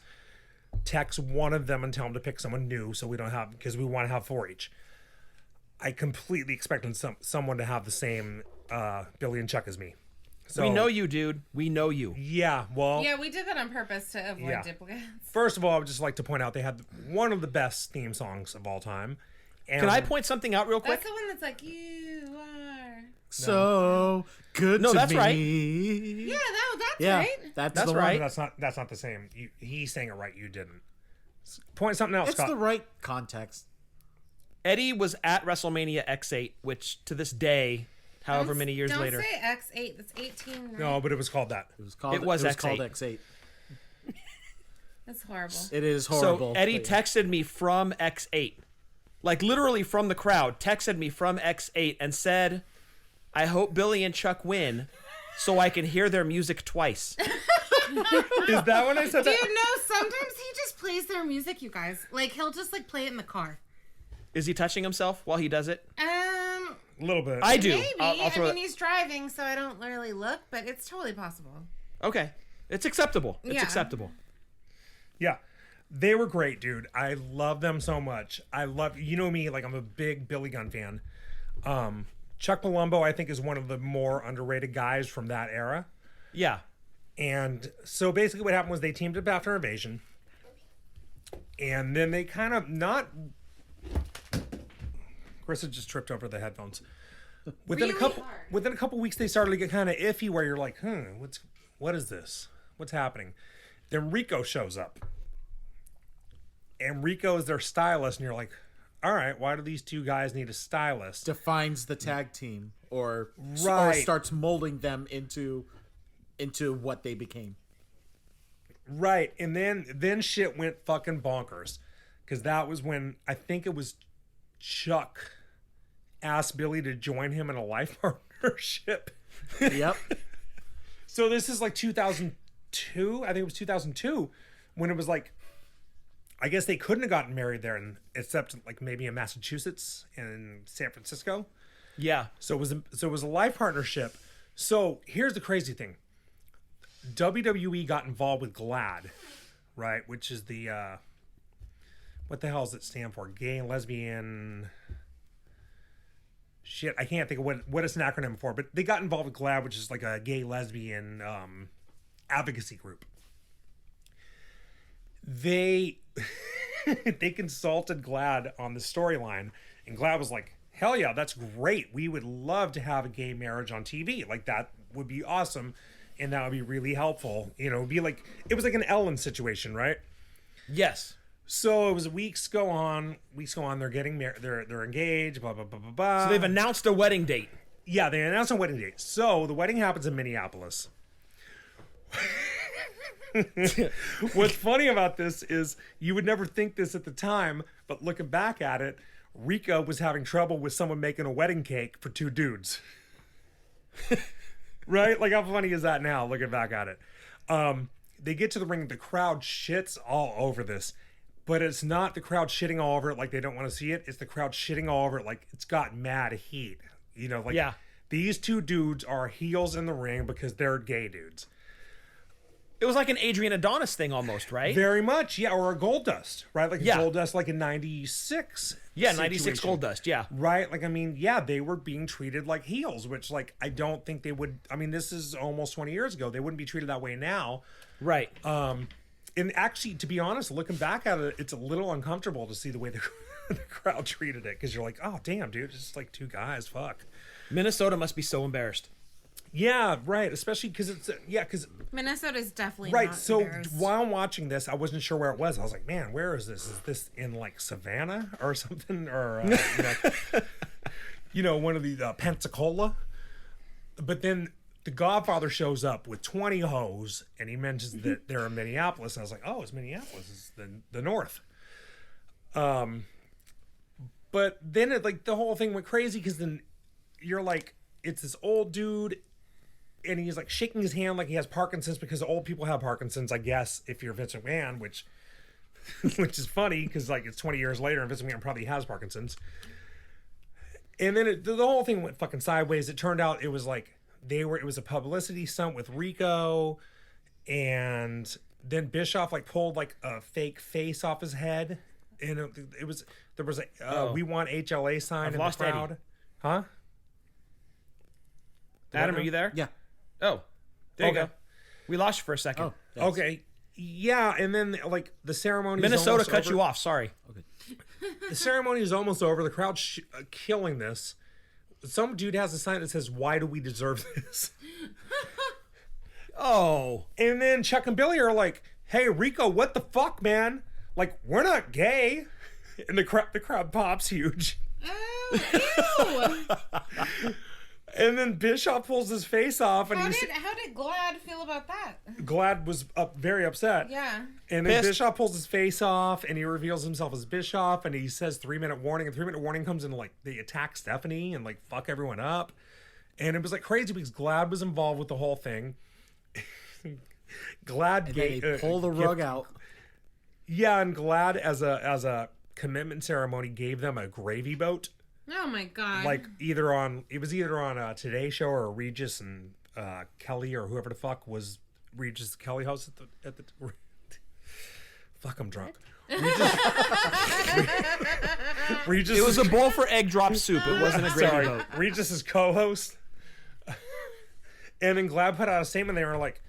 text one of them and tell them to pick someone new, so we don't have, because we want to have 4 each. I completely expected someone to have the same Billy and Chuck as me. So
We know you, dude. We know you.
Yeah, well,
Yeah, we did that on purpose to avoid duplicates.
first of all, I would just like to point out they had one of the best theme songs of all time. And
Can I point something out real quick?
That's the one that's like, you are.
So good
No,
to
that's
me.
right.
Yeah, that's
Yeah,
right.
that's
That's
the
right.
one.
That's not the same. He sang it right. You didn't. Point something else,
It's
Scott.
the right context.
Eddie was at WrestleMania X8, which to this day, however many years later.
Don't say X8. That's 18, right?
No, but it was called that.
It was called
X8.
X8.
That's horrible.
It is horrible.
So Eddie
but yeah.
texted me from X8, like literally from the crowd, texted me from X8 and said, I hope Billy and Chuck win so I can hear their music twice.
Is that when I said
Dude,
that?
no, sometimes he just plays their music, you guys. Like, he'll just, like, play it in the car.
Is he touching himself while he does it?
A little bit.
I do.
Maybe.
I'll throw
I mean, he's driving, so I don't really look, but it's totally possible.
Okay. It's acceptable. It's
Yeah.
acceptable.
Yeah. They were great, dude. I love them so much. You know me, like I'm a big Billy Gunn fan. Chuck Palumbo, I think, is one of the more underrated guys from that era.
Yeah.
And so basically what happened was they teamed up after Invasion. And then they kind of Carissa just tripped over the headphones. Within a couple weeks they started to get kind of iffy where you're like, what is this? What's happening? Then Rico shows up. And Rico is their stylist, and you're like, all right, why do these two guys need a stylist?
Defines the tag team or
Right.
starts molding them into what they became.
Right. And then shit went fucking bonkers. Because that was when I think it was Chuck asked Billy to join him in a life partnership.
Yep.
So this is like 2002. I think it was 2002 when it was like, I guess they couldn't have gotten married there, except like maybe in Massachusetts and in San Francisco.
Yeah.
So it was a life partnership. So here's the crazy thing. WWE got involved with GLAAD, right? Which is the what the hell does it stand for? Gay and lesbian. Shit, I can't think of what it's an acronym for, but they got involved with GLAAD, which is like a gay lesbian advocacy group. They consulted GLAAD on the storyline, and GLAAD was like, hell yeah, that's great. We would love to have a gay marriage on TV. Like, that would be awesome, and that would be really helpful. You know, it was like an Ellen situation, right?
Yes.
So it was weeks go on, they're getting married, they're engaged, blah, blah, blah, blah, blah.
So they've announced a wedding date.
Yeah, they announced a wedding date. So the wedding happens in Minneapolis. What's funny about this is you would never think this at the time, but looking back at it, Rico was having trouble with someone making a wedding cake for two dudes. Right? Like, how funny is that now, looking back at it? They get to the ring, the crowd shits all over this. But it's not the crowd shitting all over it like they don't want to see it. It's the crowd shitting all over it like it's got mad heat. You know, like,
yeah.
These two dudes are heels in the ring because they're gay dudes.
It was like an Adrian Adonis thing almost, right?
Very much, yeah, or a Goldust, right? Like a Goldust, like in '96.
Yeah, '96 Goldust, yeah.
Right, like, I mean, yeah, they were being treated like heels, which, like, I don't think they would. I mean, this is almost 20 years ago. They wouldn't be treated that way now.
Right.
And actually, to be honest, looking back at it, it's a little uncomfortable to see the way the crowd treated it, because you're like, oh, damn, dude, it's just like two guys, fuck.
Minnesota must be so embarrassed.
Yeah, right. Especially because because
Minnesota's definitely
right.
not
So
embarrassed.
while I'm watching this, I wasn't sure where it was. I was like, man, where is this? Is this in like Savannah or something, or one of the Pensacola? But then the Godfather shows up with 20 hoes, and he mentions that they're in Minneapolis. And I was like, oh, it's Minneapolis. It's the North. But then the whole thing went crazy, because then you're like, it's this old dude, and he's like shaking his hand like he has Parkinson's, because old people have Parkinson's, I guess, if you're Vince McMahon, which is funny because like it's 20 years later and Vince McMahon probably has Parkinson's. And then the whole thing went fucking sideways. It turned out it was like it was a publicity stunt with Rico, and then Bischoff like pulled like a fake face off his head, and there was a "We Want HLA" sign in the crowd.
Eddie.
Huh?
Adam, are you there?
Yeah.
Oh, there you
Okay.
go. We lost you for a second.
Oh, thanks.
Okay. Yeah, and then like the ceremony.
Minnesota cut you off. Sorry.
The ceremony is almost over. The crowd's killing this. Some dude has a sign that says, "Why do we deserve this?"
Oh.
And then Chuck and Billy are like, "Hey, Rico, what the fuck, man? Like, we're not gay." And the crowd pops huge.
Oh, ew!
And then Bischoff pulls his face off, and
How did GLAAD feel about that?
GLAAD was very upset.
Yeah.
And then
Pissed.
Bischoff pulls his face off, and he reveals himself as Bischoff, and he says 3-minute warning. And 3-minute warning comes in, like, they attack Stephanie and, like, fuck everyone up. And it was, like, crazy because GLAAD was involved with the whole thing. GLAAD
And then they pull the rug out.
Yeah, and GLAAD, as a commitment ceremony, gave them a gravy boat.
Oh my god.
Like it was either on a Today Show or Regis and Kelly or whoever the fuck was Regis Kelly house at the fuck, I'm drunk. Regis
It was a bowl for egg drop soup. It wasn't a gravy
sorry,
boat.
Regis's co-host. And then Glad put out a statement. They were like,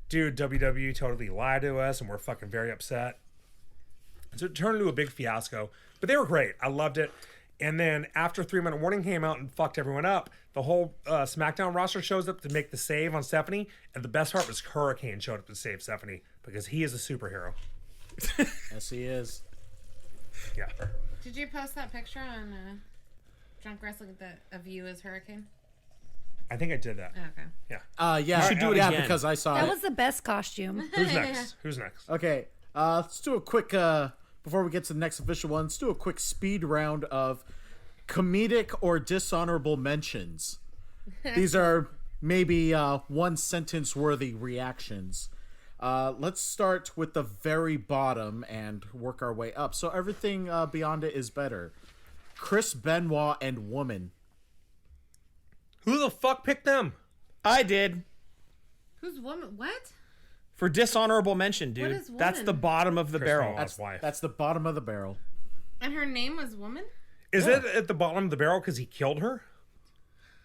dude, WWE totally lied to us and we're fucking very upset. So it turned into a big fiasco. But they were great. I loved it. And then after 3 Minute Warning came out and fucked everyone up, the whole SmackDown roster shows up to make the save on Stephanie. And the best part was Hurricane showed up to save Stephanie because he is a superhero.
Yes, he is.
Yeah.
Did you post that picture on Drunk Wrestling of you as Hurricane?
I think I did that.
Oh, okay.
Yeah.
Yeah,
should do it
yeah,
again.
because I saw
That
it.
was the best costume.
Who's next? Who's next?
Okay, let's do a quick, before we get to the next official one, let's do a quick speed round of comedic or dishonorable mentions. These are maybe one sentence worthy reactions. Let's start with the very bottom and work our way up. So everything beyond it is better. Chris Benoit and woman.
Who the fuck picked them?
I did.
Who's woman? What?
For dishonorable mention, dude.
What is
That's
woman?
the bottom of the
Chris
barrel.
Benoit's wife.
That's the bottom of the barrel.
And her name was woman?
Is it at the bottom of the barrel because he killed her?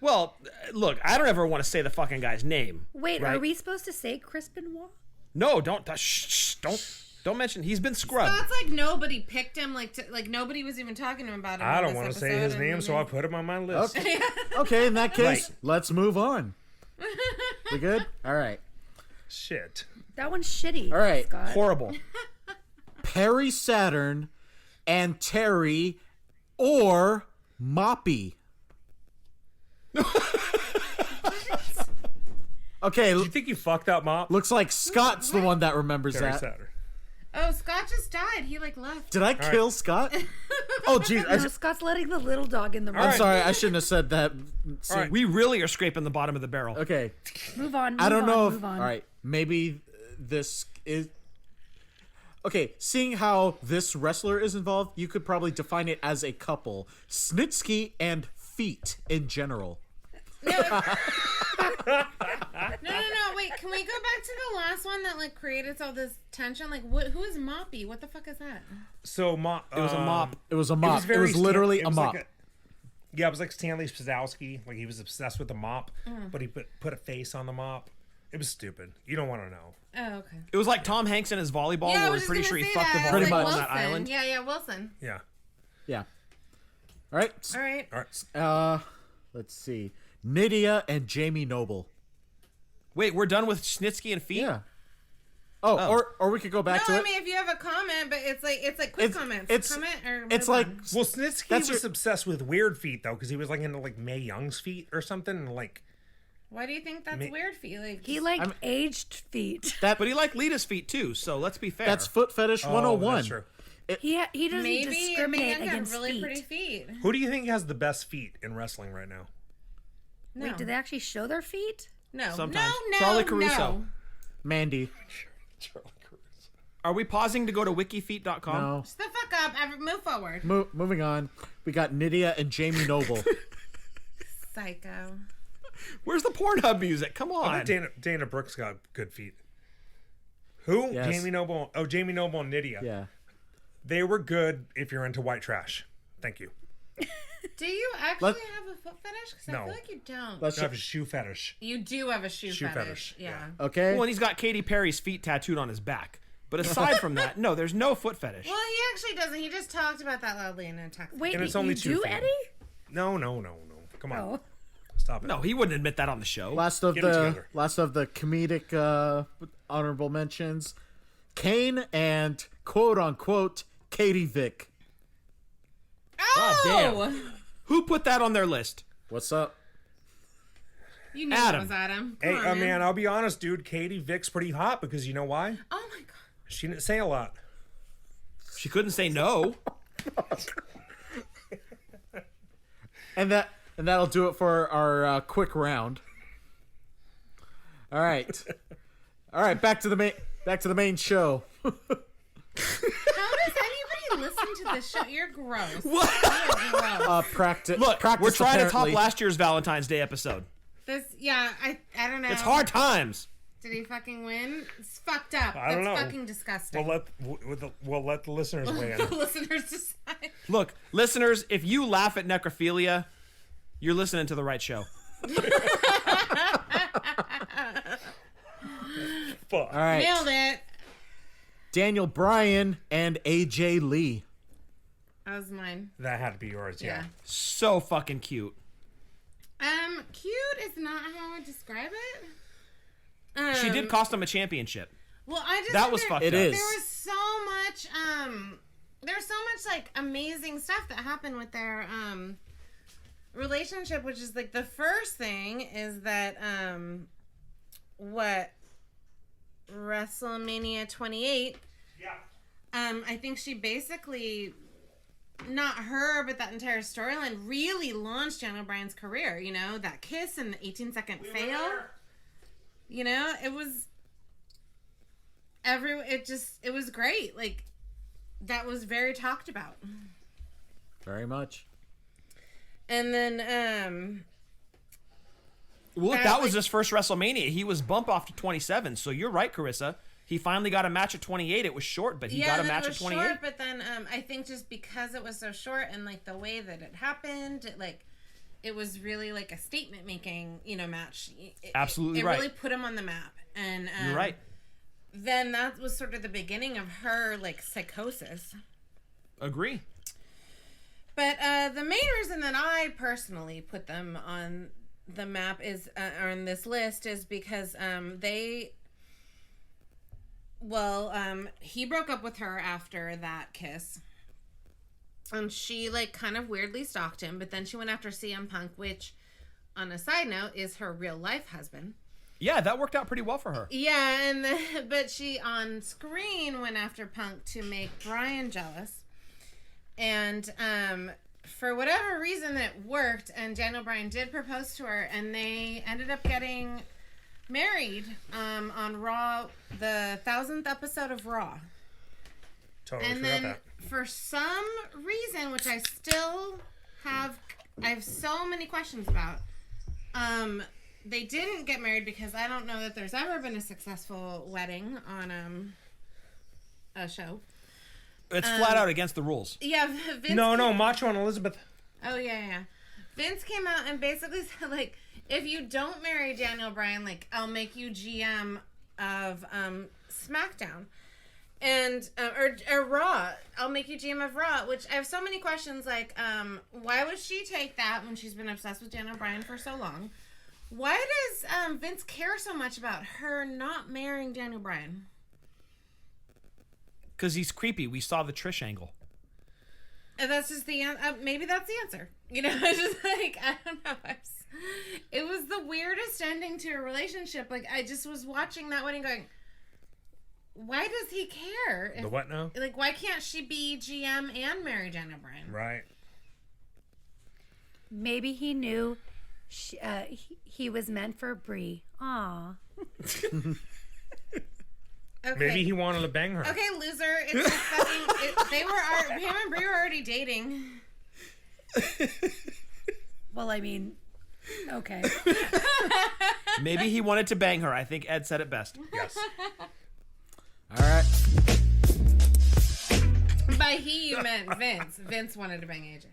Well, look, I don't ever want to say the fucking guy's name.
Wait,
Right.
are we supposed to say Chris Benoit?
No, don't don't mention. He's been scrubbed.
That's like nobody picked him. Like nobody was even talking to him about him.
I
in
don't
this
want to say
episode,
his
and
name, so
then-
I put him on my list.
Okay. Okay, in that case,
Right.
let's move on. We good? All right.
Shit.
That one's shitty.
All right.
Scott.
Horrible.
Perry Saturn and Terry or Moppy. Okay,
Do you think you fucked up, Mop?
looks like Scott's the one that remembers
Terry
that.
Saturn.
Oh, Scott just died. He like left.
Did I kill Scott? Oh, jeez.
No, Scott's letting the little dog in the room.
I'm
right.
sorry. I shouldn't have said that. See,
All right.
We really are scraping the bottom of the barrel.
Okay.
Move on.
I don't know if.
Move on.
All right. Maybe this is. Okay, seeing how this wrestler is involved, you could probably define it as a couple. Snitsky and feet in general.
No. Wait, can we go back to the last one that like created all this tension? Like, who is Moppy? What the fuck is that?
So, Mop.
It was a mop.
It was a mop. It was,
very
literally
it
a
was
mop.
like yeah, it was like Stanley Spazowski. Like, he was obsessed with the mop, but he put a face on the mop. It was stupid. You don't want to know.
Oh, okay.
It was like Tom Hanks and his volleyball,
Yeah, I
where
was
we're
just
pretty
gonna
sure he
say
fucked the
that.
Pretty
volleyball
much.
on that
Wilson.
island.
Yeah, Wilson.
Yeah.
Yeah. All right.
All right.
All right.
Let's see. Nydia and Jamie Noble.
Wait, we're done with Snitsky and feet?
Yeah. Oh, or we could go back
No,
to
I
it.
mean if you have a comment, but it's like quick comments. Comment or
it's
move
like
on.
Well, Snitsky
That's
was
your-
obsessed with weird feet, though, because he was like into like Mae Young's feet or something. And like,
Why do you think that's weird for you? Like
He liked aged feet.
that.
But he liked Lita's feet too, so let's be fair.
That's foot fetish
oh,
101.
that's true.
He doesn't
maybe
discriminate
got
against
really
feet.
pretty feet.
Who do you think has the best feet in wrestling right now?
No.
Wait, do they actually show their feet?
No.
Sometimes.
No.
Charlie Caruso.
No.
Mandy.
Are we pausing to go to wikifeet.com?
No.
Shut the fuck up. Move forward.
Moving on. We got Nydia and Jamie Noble.
Psycho.
Where's the Pornhub music? Come
I
on.
bet Dana Brooks got good feet. Who?
Yes.
Jamie Noble. Oh, Jamie Noble and Nydia.
Yeah.
They were good if you're into white trash. Thank you.
Do you actually
Let-
have a foot fetish? Because
No.
I feel like you don't.
Let's
I have a shoe fetish.
You do have a shoe
Shoe
fetish.
fetish,
Yeah.
Okay.
Well, and he's got Katy Perry's feet tattooed on his back. But aside from that, no, there's no foot fetish.
Well, he actually doesn't. He just talked about that loudly in a text.
Wait,
And it's
you
only 2
do,
feet.
Eddie?
No. Come on.
Oh.
Stop it.
No, he wouldn't admit that on the show.
last of
Get it
the
together.
comedic honorable mentions. Kane and quote unquote Katie Vick.
Oh!
damn. Who put that on their list?
What's up?
You knew
Adam.
that was Adam.
Hey,
Come on,
man, I'll be honest, dude. Katie Vick's pretty hot because you know why?
Oh my god.
She didn't say a lot.
She couldn't say no.
And that'll do it for our quick round. All right. Back to the main show.
How does anybody listen to this show. You're gross.
What?
You're gross.
Practice.
Look, we're trying to top
apparently.
last year's Valentine's Day episode.
I don't know.
It's hard times.
Did he fucking win? It's fucked up.
I don't know.
That's fucking disgusting.
We'll let the listeners weigh in.
The listeners decide.
Look, listeners, if you laugh at necrophilia, you're listening to the right show.
Fuck.
All right.
Nailed it.
Daniel Bryan and AJ Lee.
That was mine.
That had to be yours, yeah.
So fucking cute.
Cute is not how I describe it.
She did cost him a championship.
Well, I just
That was
there-
fucked
It
up.
is.
There was so much there's so much like amazing stuff that happened with their relationship, which is like the first thing is that what WrestleMania 28.
Yeah.
I think she basically, not her, but that entire storyline really launched Daniel Bryan's career. You know, that kiss and the 18-second fail. You know, it was it was great. Like, that was very talked about.
Very much.
And then,
Well, look, that was his first WrestleMania. He was bump off to 27. So you're right, Carissa. He finally got a match at 28. It was short, but he got a
then
match
it
at
was
28.
short, but then I think just because it was so short and like the way that it happened, it was really like a statement making, match.
Absolutely
it
right.
really put him on the map. And
You're right.
Then that was sort of the beginning of her like psychosis.
Agree.
But the main reason that I personally put them on the map is on this list is because he broke up with her after that kiss. And she like kind of weirdly stalked him, but then she went after CM Punk, which on a side note is her real life husband.
Yeah, that worked out pretty well for her.
Yeah, but she on screen went after Punk to make Bryan jealous. And for whatever reason it worked, and Daniel Bryan did propose to her, and they ended up getting married on Raw, the 1000th episode of Raw.
Totally
And
forgot
then
that.
for some reason, which I still have so many questions about, they didn't get married because I don't know that there's ever been a successful wedding on a show.
It's flat out against the rules.
Yeah, Vince.
No, Macho and Elizabeth.
Oh yeah. Vince came out and basically said like, if you don't marry Daniel Bryan, like I'll make you GM of SmackDown, and or Raw. I'll make you GM of Raw. Which I have so many questions. Like, why would she take that when she's been obsessed with Daniel Bryan for so long? Why does Vince care so much about her not marrying Daniel Bryan?
Because he's creepy. We saw the Trish angle.
And that's just the maybe that's the answer. It's just like I don't know. It was the weirdest ending to a relationship. Like I just was watching that wedding, going, "Why does he care?
The what now?
Like, why can't she be GM and marry Daniel Bryan?"
Right.
Maybe he knew he was meant for Brie. Aw.
Okay.
Maybe he wanted to bang her.
Okay, loser. It's just fucking. Him and Brie were already dating.
Well, I mean, okay.
Maybe he wanted to bang her. I think Ed said it best.
Yes.
All right.
By he, you meant Vince. Vince wanted to bang AJ.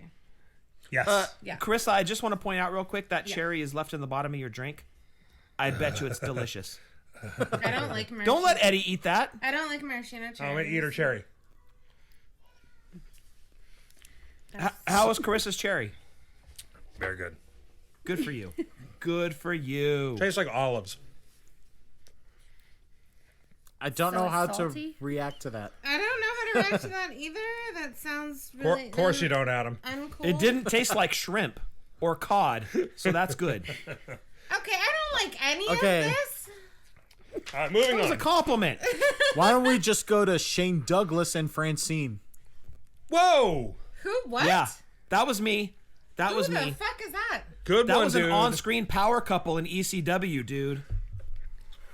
Yes.
Yeah.
Carissa, I just want to point out real quick that cherry is left in the bottom of your drink. I bet you it's delicious.
I don't like maraschino.
Don't let Eddie eat that.
I don't like maraschino cherries.
I'm gonna eat her cherry.
How was Carissa's cherry?
Very good.
Good for you. Good for you.
Tastes like olives.
I don't
So
know how
salty?
to react to that.
I don't know how to react to that either. That sounds really.
Of course you don't, Adam.
Uncool.
It didn't taste like shrimp or cod, so that's good.
Okay, I don't like any
Okay.
of this.
All right, moving
It was a
on.
compliment.
Why don't we just go to Shane Douglas and Francine?
Whoa!
Who? What?
Yeah, that was me. That was
Who the
me.
fuck is that?
Good
That
one,
was
dude.
an on-screen power couple in ECW, dude.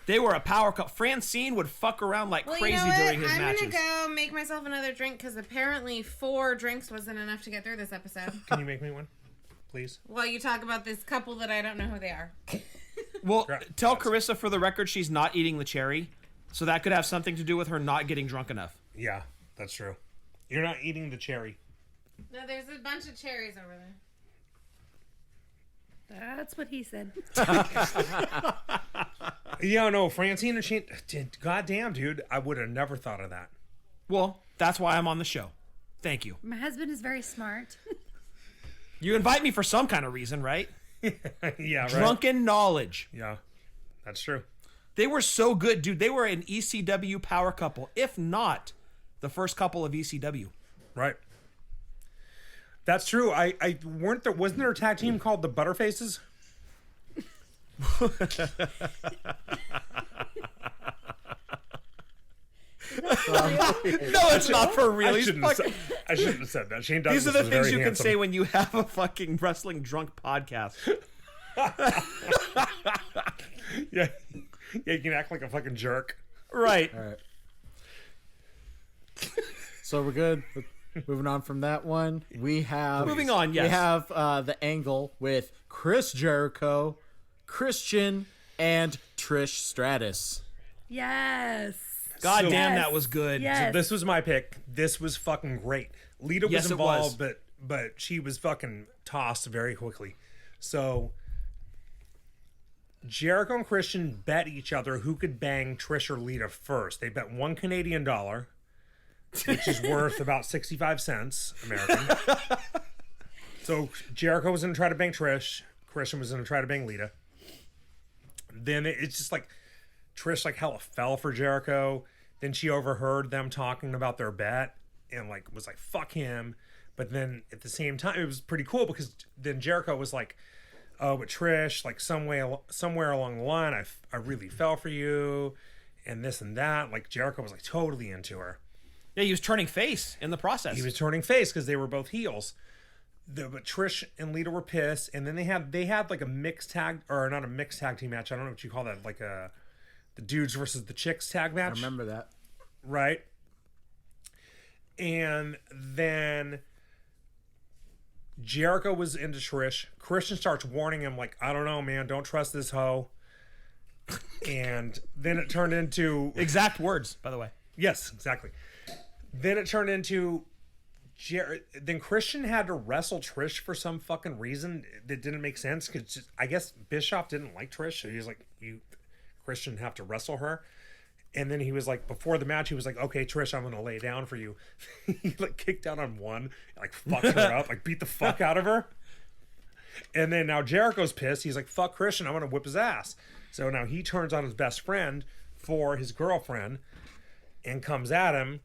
They were a power couple. Francine would fuck around like crazy
you know what?
during his
I'm
matches.
gonna go make myself another drink because apparently 4 drinks wasn't enough to get through this episode.
Can you make me one, please?
While you talk about this couple that I don't know who they are.
Well, tell Carissa for the record she's not eating the cherry, so that could have something to do with her not getting drunk enough.
Yeah, that's true. You're not eating the cherry.
No, there's a bunch of cherries over there.
That's what he said.
Yeah, no, Francine and Shane. Goddamn, dude, I would have never thought of that.
Well, that's why I'm on the show. Thank you.
My husband is very smart.
You invite me for some kind of reason, right?
Yeah, right.
Drunken knowledge.
Yeah, that's true.
They were so good, dude. They were an ECW power couple, if not the first couple of ECW.
Right. That's true. Wasn't there a tag team called the Butterfaces?
No, it's not for real.
I shouldn't have said that. Shane Douglas
These are the
was
things
very
you
handsome.
can say when you have a fucking wrestling drunk podcast.
Yeah, you can act like a fucking jerk.
Right.
All right. So we're good. Moving on from that one, we have
Moving on, yes.
we have the angle with Chris Jericho, Christian, and Trish Stratus.
Yes.
God
So-
damn,
Yes.
that was good.
Yes.
This was my pick. This was fucking great. Lita was
Yes, it
involved,
was.
but she was fucking tossed very quickly. So Jericho and Christian bet each other who could bang Trish or Lita first. They bet $1 Canadian, which is worth about 65 cents American. So Jericho was going to try to bang Trish. Christian was going to try to bang Lita. Then it's just like Trish like hella fell for Jericho. Then she overheard them talking about their bet and like was like fuck him. But then at the same time it was pretty cool because then Jericho was like, oh, but Trish, like somewhere along the line I really fell for you and this and that. Like Jericho was like totally into her.
Yeah, he was turning face in the process.
He was turning face because they were both heels. But Trish and Lita were pissed, and then they had like a mixed tag, or not a mixed tag team match. I don't know what you call that, like the dudes versus the chicks tag match.
I remember that.
Right? And then Jericho was into Trish. Christian starts warning him, like, I don't know, man, don't trust this hoe. And then it turned into
Exact words, by the way.
yes, exactly. Then it turned into then Christian had to wrestle Trish for some fucking reason that didn't make sense because I guess Bischoff didn't like Trish, so he was like, "You, Christian, have to wrestle her." And then he was like, before the match, he was like, "Okay, Trish, I'm gonna lay down for you." He like kicked down on one, like fucked her up, like beat the fuck out of her. And then now Jericho's pissed. He's like, "Fuck Christian, I'm gonna whip his ass." So now he turns on his best friend for his girlfriend and comes at him.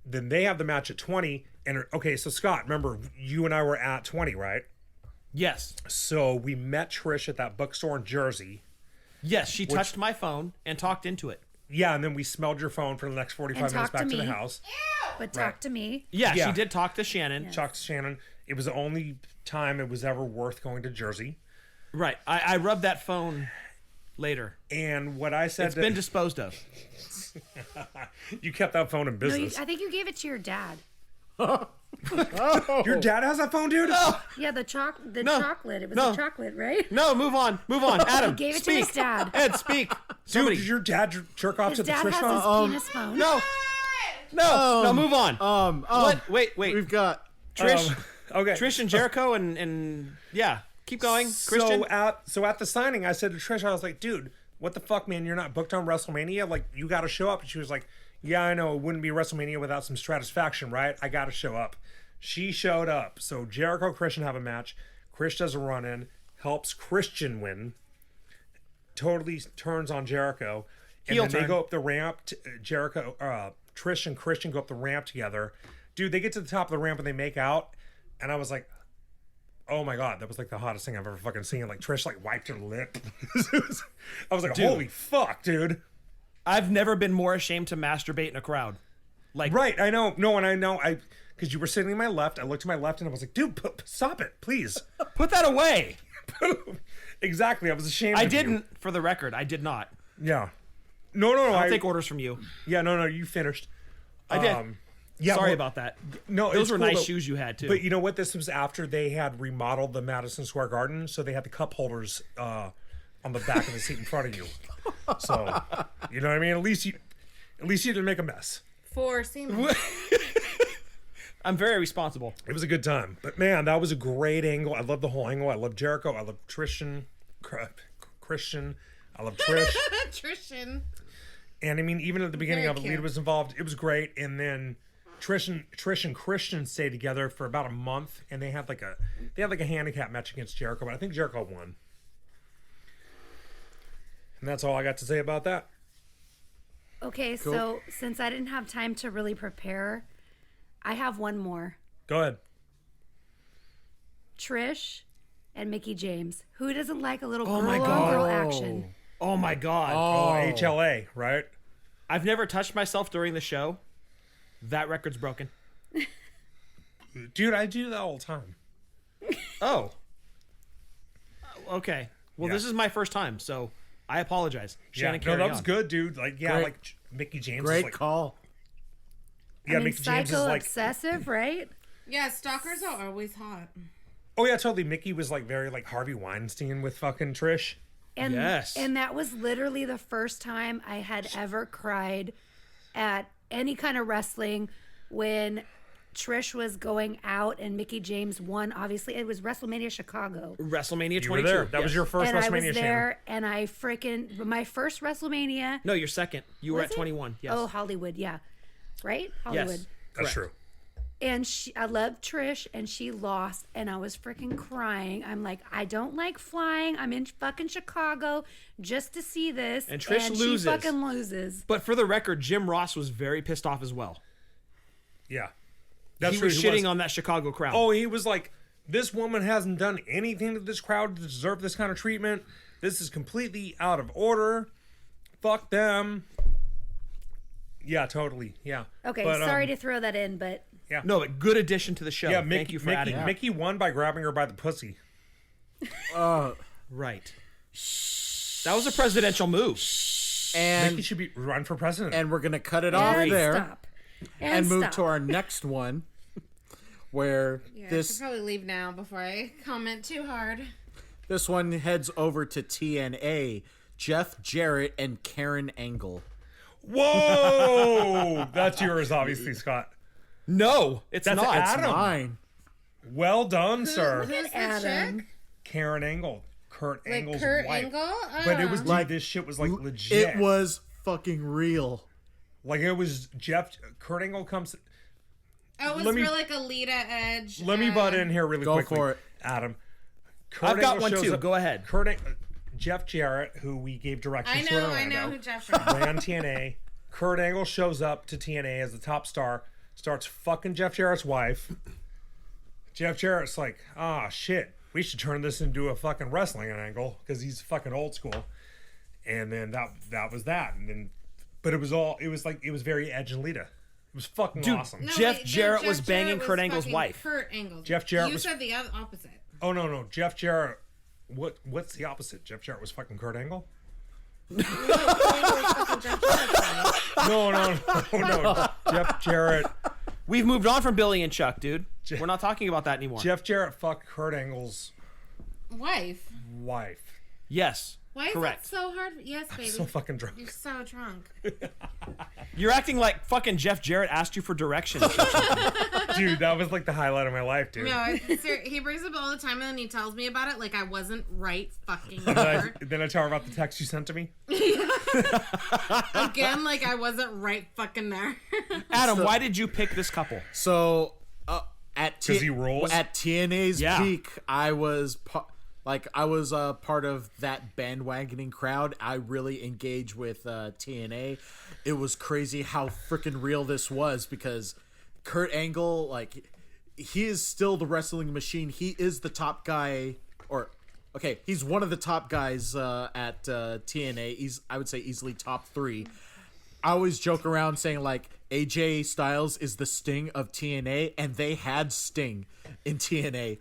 Then they have the match at 20. And okay, so Scott, remember you and I were at 20, right?
Yes.
So we met Trish at that bookstore in Jersey.
Yes, she touched my phone and talked into it.
Yeah, and then we smelled your phone for the next 45
And
minutes
talked
back
to
to the
me.
house.
But talk to me.
Yeah,
Yeah.
she did talk to Shannon.
Talked to Shannon. It was the only time it was ever worth going to Jersey.
Right. I rubbed that phone later.
And what I said
It's been disposed of.
you kept that phone in
No,
business.
I think you gave it to your dad.
Your dad has that phone, dude?
Yeah, the
No.
chocolate. It was
No.
the chocolate, right?
No, move on. Move on. Adam,
He gave it to
speak.
his dad.
Ed, speak.
Dude,
Somebody.
did your dad jerk off
His
to the
dad
Trish
has
phone?
his penis phone.
No. No, move on. Wait.
We've got
Trish,
Okay.
Trish and Jericho and yeah. Keep going, Christian.
So at the signing, I said to Trish, I was like, dude, what the fuck, man? You're not booked on WrestleMania? Like, you got to show up. And she was like, yeah, I know. It wouldn't be WrestleMania without some Stratisfaction, right? I got to show up. She showed up. So Jericho and Christian have a match. Chris does a run-in, helps Christian win, totally turns on Jericho. And
Heel
then they
turn.
go up the ramp. Trish and Christian go up the ramp together. Dude, they get to the top of the ramp and they make out. And I was like, oh my God, that was like the hottest thing I've ever fucking seen. Like Trish like wiped her lip. I was like, holy fuck, dude.
I've never been more ashamed to masturbate in a crowd. Like,
Right, I know. No, and I know. Because you were sitting to my left. I looked to my left and I was like, dude, stop it, please.
put that away.
Exactly. I was ashamed
I
of you.
didn't, for the record. I did not.
Yeah. No.
I'll take orders from you.
Yeah, no. You finished.
I did.
Yeah,
Sorry
well,
about that.
No,
Those
it's
were
cool,
nice
though.
shoes you had too.
But you know what? This was after they had remodeled the Madison Square Garden, so they had the cup holders on the back of the seat in front of you. So, you know what I mean? At least you didn't make a mess.
For semen.
I'm very responsible.
It was a good time. But man, that was a great angle. I love the whole angle. I love Jericho. I love Christian. I love Trish.
Trishan.
And I mean, even at the beginning
Very
of it,
cute.
Lita was involved. It was great. And then Trish and Christian stayed together for about a month, and they had like a handicap match against Jericho. But I think Jericho won. And that's all I got to say about that.
Okay, so since I didn't have time to really prepare, I have one more.
Go ahead.
Trish and Mickey James. Who doesn't like a little
Oh my
girl
God.
on girl action?
Oh my God.
Oh, HLA, right?
I've never touched myself during the show. That record's broken.
Dude, I do that all the time.
Oh. Okay. Well,
Yeah.
this is my first time, so I apologize. Shannon,
No,
carry
that was
on.
good, dude. Like, yeah,
Great.
like Mickey James is
Great
like,
call.
yeah,
I mean,
Mickey James is
psycho
like,
obsessive, right?
Yeah, stalkers are always hot.
oh yeah, totally. Mickey was like very like Harvey Weinstein with fucking Trish.
And
Yes.
and that was literally the first time I had ever cried at any kind of wrestling when Trish was going out and Mickey James won. Obviously, it was WrestleMania Chicago.
WrestleMania 22.
You were there. That was
yes.
your first
And I was
WrestleMania, Shannon.
there, and I freaking my first WrestleMania.
No, you're second. You were
Was
at
it?
21. Yes.
Oh, Hollywood, yeah, right, Hollywood.
yes.
That's
Correct.
true.
And I loved Trish, and she lost, and I was freaking crying. I'm like, I don't like flying. I'm in fucking Chicago just to see this,
And Trish
she
loses.
fucking loses.
But for the record, Jim Ross was very pissed off as well.
Yeah. That's
He
true.
was shitting on that Chicago crowd.
Oh, he was like, this woman hasn't done anything to this crowd to deserve this kind of treatment. This is completely out of order. Fuck them. Yeah, totally. Yeah.
Okay,
But,
sorry to throw that in, but
No, but good addition to the show.
Yeah,
Thank you for adding that.
Mickey won by grabbing her by the pussy.
Right. That was a presidential move.
And
Mickey should be run for president.
and we're gonna cut it off
and
there
stop.
and move
stop.
to our next one, where
Yeah, I should
this
probably leave now before I comment too hard.
this one heads over to TNA. Jeff Jarrett and Karen Angle.
Whoa! That's yours, obviously, Scott.
No, it's
That's
not.
Adam.
Mine.
Well done, sir.
Who's the
Adam.
chick?
Karen Angle. Kurt
Like
Angle's
Kurt
wife.
Angle?
But it was
Oh.
like this shit was like legit.
It was fucking real.
like it was Jeff. Kurt Angle comes.
Oh, it was
let me-
for like a Lita Edge.
Let me butt in here really
Go
quickly,
for it.
Adam. Kurt
I've got
Angle
one
shows
too.
up-
Go ahead.
Jeff Jarrett, who we gave directions
I
to in
know
Orlando,
who Jeff is.
ran TNA. Kurt Angle shows up to TNA as the top star, starts fucking Jeff Jarrett's wife. Jeff Jarrett's like, ah, shit, we should turn this into a fucking wrestling angle because he's fucking old school. And then that was that. And then, but it was very Edge and Lita. It was fucking
Dude,
awesome.
No,
Jeff
wait,
Jarrett
Jeff
was banging
Jarrett
Kurt Angle's
fucking
wife.
Kurt Angle.
Jeff Jarrett
You
was-
said the other opposite.
Oh no, Jeff Jarrett. What's the opposite? Jeff Jarrett was fucking Kurt Angle.
No, Kurt Angle was fucking Jeff Jarrett's wife.
No. Jeff Jarrett.
We've moved on from Billy and Chuck, dude. We're not talking about that anymore.
Jeff Jarrett fucked Kurt Angle's
Wife.
wife.
Yes.
Why is
Correct.
that so hard? Yes, baby.
So fucking drunk.
You're so drunk.
You're acting like fucking Jeff Jarrett asked you for directions.
Dude, that was like the highlight of my life, dude.
No, he brings it up all the time and then he tells me about it like I wasn't right fucking
Then I,
there.
then I tell her about the text you sent to me.
Again, like I wasn't right fucking there.
Adam, why did you pick this couple?
So at
'Cause he rules?
at TNA's
Yeah.
peak, I was part of that bandwagoning crowd. I really engaged with TNA. It was crazy how freaking real this was because Kurt Angle, like, he is still the wrestling machine. He is the top guy, he's one of the top guys at TNA. I would say easily top 3. I always joke around saying like AJ Styles is the Sting of TNA, and they had Sting in TNA.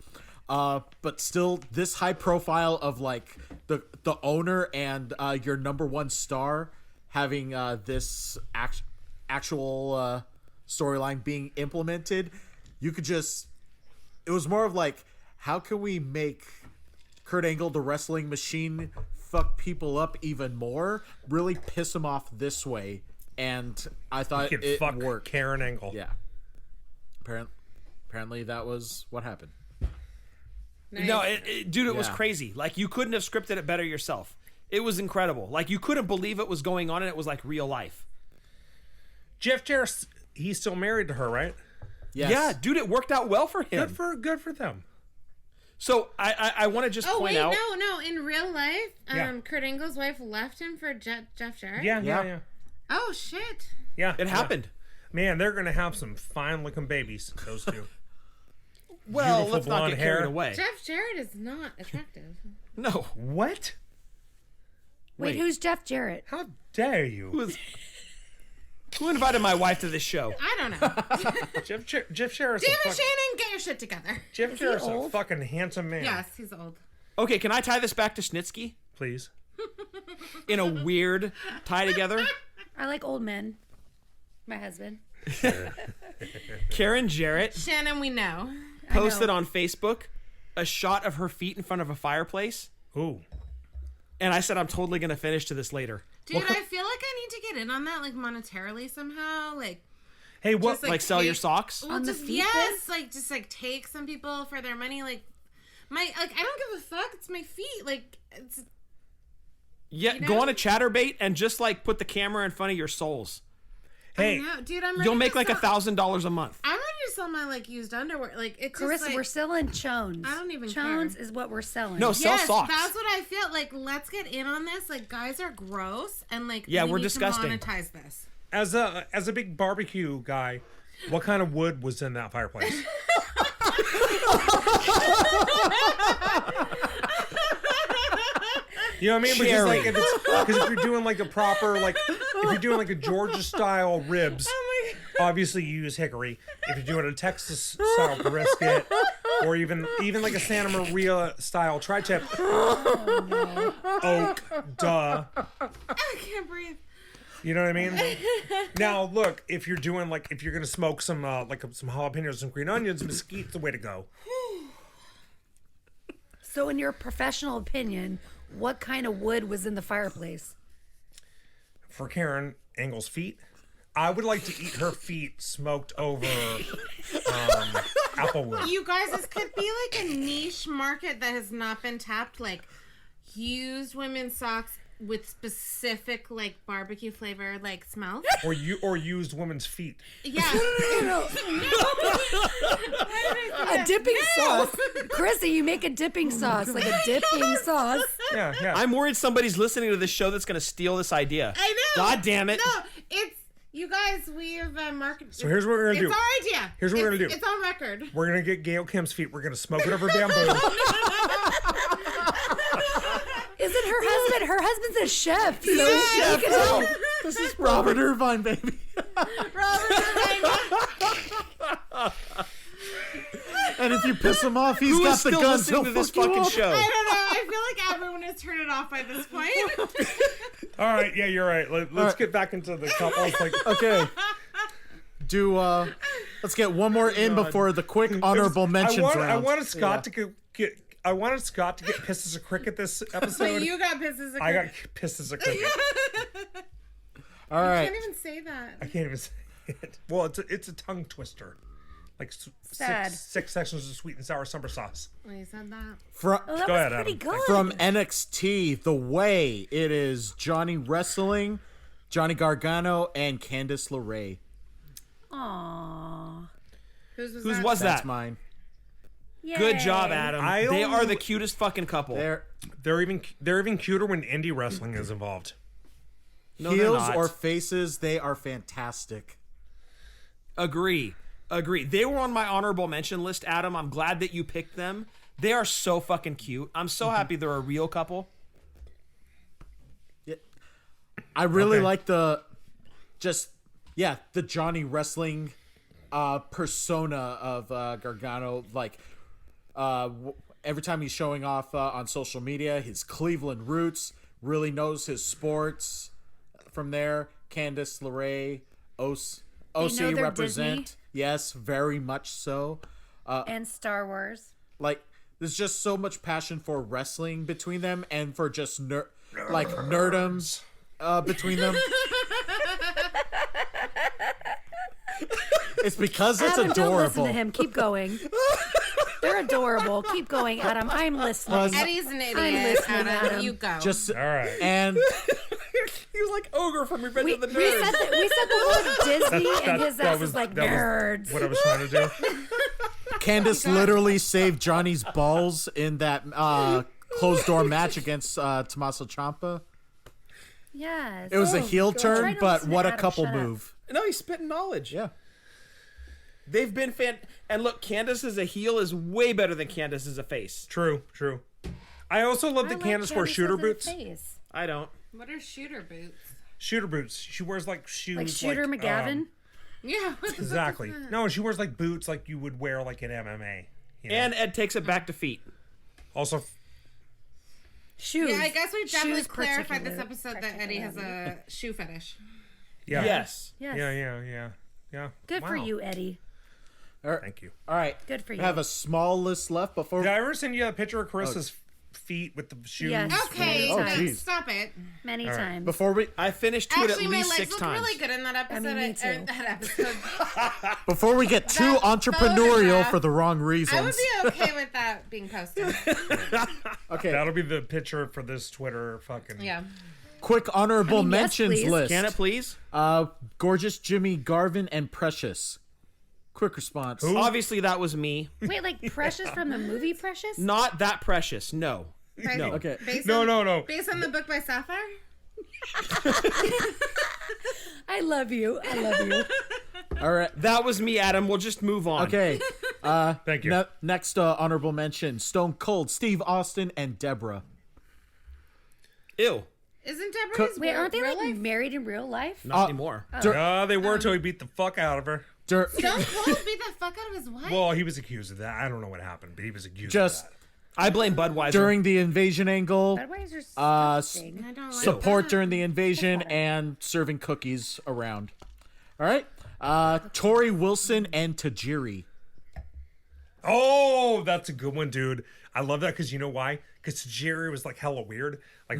But still, this high profile of like the owner and your number one star having this actual storyline being implemented, you could just... It was more of like, how can we make Kurt Angle, the wrestling machine, fuck people up even more? Really piss him off this way. And I thought
You could
it
fuck
worked.
Karen Angle.
Yeah. Apparently that was what happened.
Nice.
No, dude, it was
Yeah.
crazy. Like, you couldn't have scripted it better yourself. It was incredible. Like, you couldn't believe it was going on, and it was like real life.
Jeff Jarrett, he's still married to her, right?
Yes.
Yeah, dude, it worked out well for him.
Good for them.
So I want to just
Oh
point
wait,
out.
no. In real life,
Yeah.
Kurt Angle's wife left him for Jeff Jarrett.
Yeah.
Oh shit.
Yeah.
It happened.
Man, they're gonna have some fine looking babies. Those two.
Well,
Beautiful
let's not
blonde
get carried
hair.
away.
Jeff Jarrett is not attractive.
No.
What?
Wait, who's Jeff Jarrett?
How dare you?
Who invited my wife to this show?
I don't know.
Jeff Jarrett's
David
a
Shannon, get your shit together.
Jeff Jarrett's a
old?
fucking handsome man.
Yes, he's old.
Okay, can I tie this back to Snitsky
Please.
in a weird tie together?
I like old men. My husband.
Karen Jarrett
Shannon, we know.
posted on Facebook a shot of her feet in front of a fireplace,
Ooh.
and I said I'm totally gonna finish to this later.
Dude, I feel like I need to get in on that, like, monetarily somehow. Like,
Hey, what?
Just,
Like sell your
take-
socks.
well,
On the
just,
feet
yes,
thing?
like, just, like, take some people for their money. Like, I don't give a fuck. It's my feet. Like, it's...
Yeah,
You know?
go on a chatterbait and just like put the camera in front of your soles.
hey,
No, dude, I'm ready
You'll make
to
like
sell,
$1,000 a month.
I'm ready to sell my, like, used underwear. Like, it's
Carissa,
just, like...
we're selling chones.
I don't even
Chones
care.
is what we're selling.
No, sell
Yes,
socks.
that's what I feel. Like, let's get in on this. Like, guys are gross, and, like,
Yeah,
we
we're
need
disgusting.
to monetize this.
as a big barbecue guy, what kind of wood was in that fireplace? You know what I mean? Because like, if you're doing like a proper if you're doing like a Georgia style ribs, obviously you use hickory. If you're doing a Texas style brisket, or even like a Santa Maria style tri-tip, oak, duh.
I can't breathe.
You know what I mean? Now look, if you're gonna smoke some some jalapenos, some green onions, mesquite's the way to go.
So, in your professional opinion, what kind of wood was in the fireplace?
For Karen Angle's feet, I would like to eat her feet smoked over applewood.
You guys, this could be like a niche market that has not been tapped. Like, used women's socks with specific, like, barbecue flavor, like, smells.
Or used women's feet.
Yeah.
A dipping sauce. Chrissy, you make a dipping sauce. Like a dipping sauce.
Yeah.
I'm worried somebody's listening to this show that's gonna steal this idea.
I know.
God damn it.
No, it's... You guys, we have marketed...
So here's what we're gonna do.
It's our idea.
Here's what we're gonna do.
It's on record.
We're gonna get Gail Kim's feet. We're gonna smoke it over bamboo.
Isn't her husband? Her husband's a chef. So
Yeah.
you can help.
This is Robert Irvine, baby. And if you piss him off, he's
Who
got
is
the
still
guns.
listening
He'll
to this
fuck you
fucking
up.
show?
I don't know. I feel like everyone has turned it off by this point.
All right, yeah, you're right. Let's get back into the couples.
Okay. Let's get one more in before the quick honorable mentions round.
I wanted Scott to get. I wanted Scott to get pissed as a cricket this episode.
But you got pissed as a
I got pissed as a cricket.
All
I
right.
can't even say that.
I can't even say it. Well, it's a tongue twister. Like
Sad.
six sections of sweet and sour summer sauce.
When you said that.
From,
Oh, that
Go
was
ahead,
pretty
Adam.
good.
from NXT, The Way, it is Johnny Wrestling, Johnny Gargano, and Candice LeRae.
Aww.
Whose was
Whose
that?
was
That's
that?
mine.
Good job,
Yay.
Adam.
I
They are
only-
the cutest fucking couple.
They're even cuter when indie wrestling is involved.
No, they're
Heels
not.
or faces, they are fantastic.
Agree. They were on my honorable mention list, Adam. I'm glad that you picked them. They are so fucking cute. I'm so happy they're a real couple.
I really
Okay.
like the Johnny Wrestling persona of Gargano. Like every time he's showing off on social media, his Cleveland roots, really knows his sports. from there. Candice LeRae, OC
know they're
represent.
Disney.
Yes, very much so.
And Star Wars.
Like, there's just so much passion for wrestling between them and for just nerdums between them. It's because it's
Adam, don't listen
adorable.
to him. Keep going. They're adorable. Keep going, Adam. I'm listening.
Eddie's an idiot.
listening,
Adam.
Adam.
You go.
Just
All right.
and
He was like Ogre from Revenge
We
of the
said
Nerds.
the word Disney, and his ass was like,
that
nerds.
what I was trying to do.
Candice literally saved Johnny's balls in that closed door match against Tommaso Ciampa.
Yes.
It was a heel
Try
turn,
to
but
listen to
what a
Adam.
couple
Shut up.
move.
No, he's spitting knowledge.
Yeah.
They've been and look, Candace as a heel is way better than Candace as a face.
True. I also love that
I like
Candice wears
Candice
shooter
as a
boots.
face.
I don't.
What are shooter boots?
Shooter boots. She wears like shoes.
Like Shooter McGavin.
Yeah. What the fuck is
Exactly.
that?
No, she wears like boots like you would wear like in MMA. You know?
And Ed takes it back to feet.
Also,
Shoes.
Yeah, I guess we've definitely
Shoes
clarified this
particularly.
episode that Eddie has a shoe fetish.
yeah.
Yes.
Yes.
Yeah.
Good for
Wow.
you, Eddie.
Thank you.
All right.
Good for you.
I have a small list left before.
Did I ever send you a picture of Carissa's feet with the shoes?
Yes.
Okay,
Oh,
no,
geez.
stop it.
Many times.
Before we
I finished to it
Actually,
at
my
least
legs
6
looked
times.
really good in that episode.
me too.
That episode.
get too
That
entrepreneurial
photograph-
for the wrong
I
reasons.
would be okay with that being posted.
Okay.
That'll be the picture for this Twitter fucking.
Yeah.
Quick honorable
I mean, yes,
mentions
please.
list.
Can it please?
Gorgeous Jimmy Garvin and Precious. Quick response.
Who?
Obviously, that was me.
Wait, like Precious from the movie Precious?
Not that precious. No. No.
Okay.
No.
Based on the book by Sapphire?
I love you. I love you.
All right.
That was me, Adam. We'll just move on.
Okay.
Thank you.
Next honorable mention: Stone Cold, Steve Austin, and Deborah.
Ew.
Isn't Deborah his
Wait, aren't they
real
like
life?
married in real life?
Not anymore.
They were till he beat the fuck out of her.
Stone
Stone Cold beat the fuck out of his wife?
Well, he was accused of that. I don't know what happened, but he was accused
Just
of that.
I blame Budweiser.
during the invasion angle,
Budweiser's disgusting.
I don't like
support
that.
during the invasion, and serving cookies around. All right. Tori Wilson and Tajiri.
Oh, that's a good one, dude. I love that because you know why? Because Tajiri was like hella weird. Like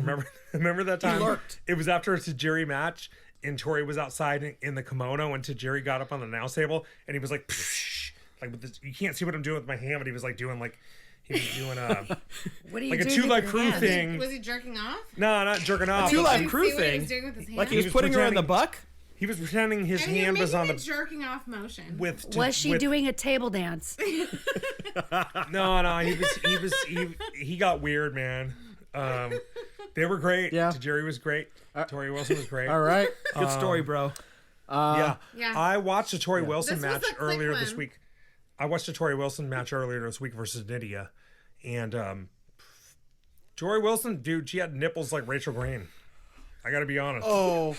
remember that time?
lurked.
It was after a Tajiri match, and Tori was outside in the kimono, and Tajiri got up on the announce table, and he was like, psh, like with this, you can't see what I'm doing with my hand, but he was like doing like he was doing a
What are you
like a
doing?
2
with
Live
your
Crew
hands?
thing.
Was he jerking off?
No, not jerking off.
Two Live
Did you
Crew
see what he
thing.
was doing with his hand?
Like he was
was
putting her in the
pretending-
buck?
He was pretending his
and you're
hand was
making
on
a
the
jerking off motion.
with.
Was she
with-
doing a table dance?
No. He got weird, man. They were great.
Yeah.
Tajiri was great. Tori Wilson was great.
All right.
Good story, bro.
Yeah.
Yeah.
I watched a Tori Wilson
This was
match
a quick
earlier this
one.
week. I watched a Tori Wilson match earlier this week versus Nydia. And Tori Wilson, dude, she had nipples like Rachel Green. I gotta be honest.
Oh,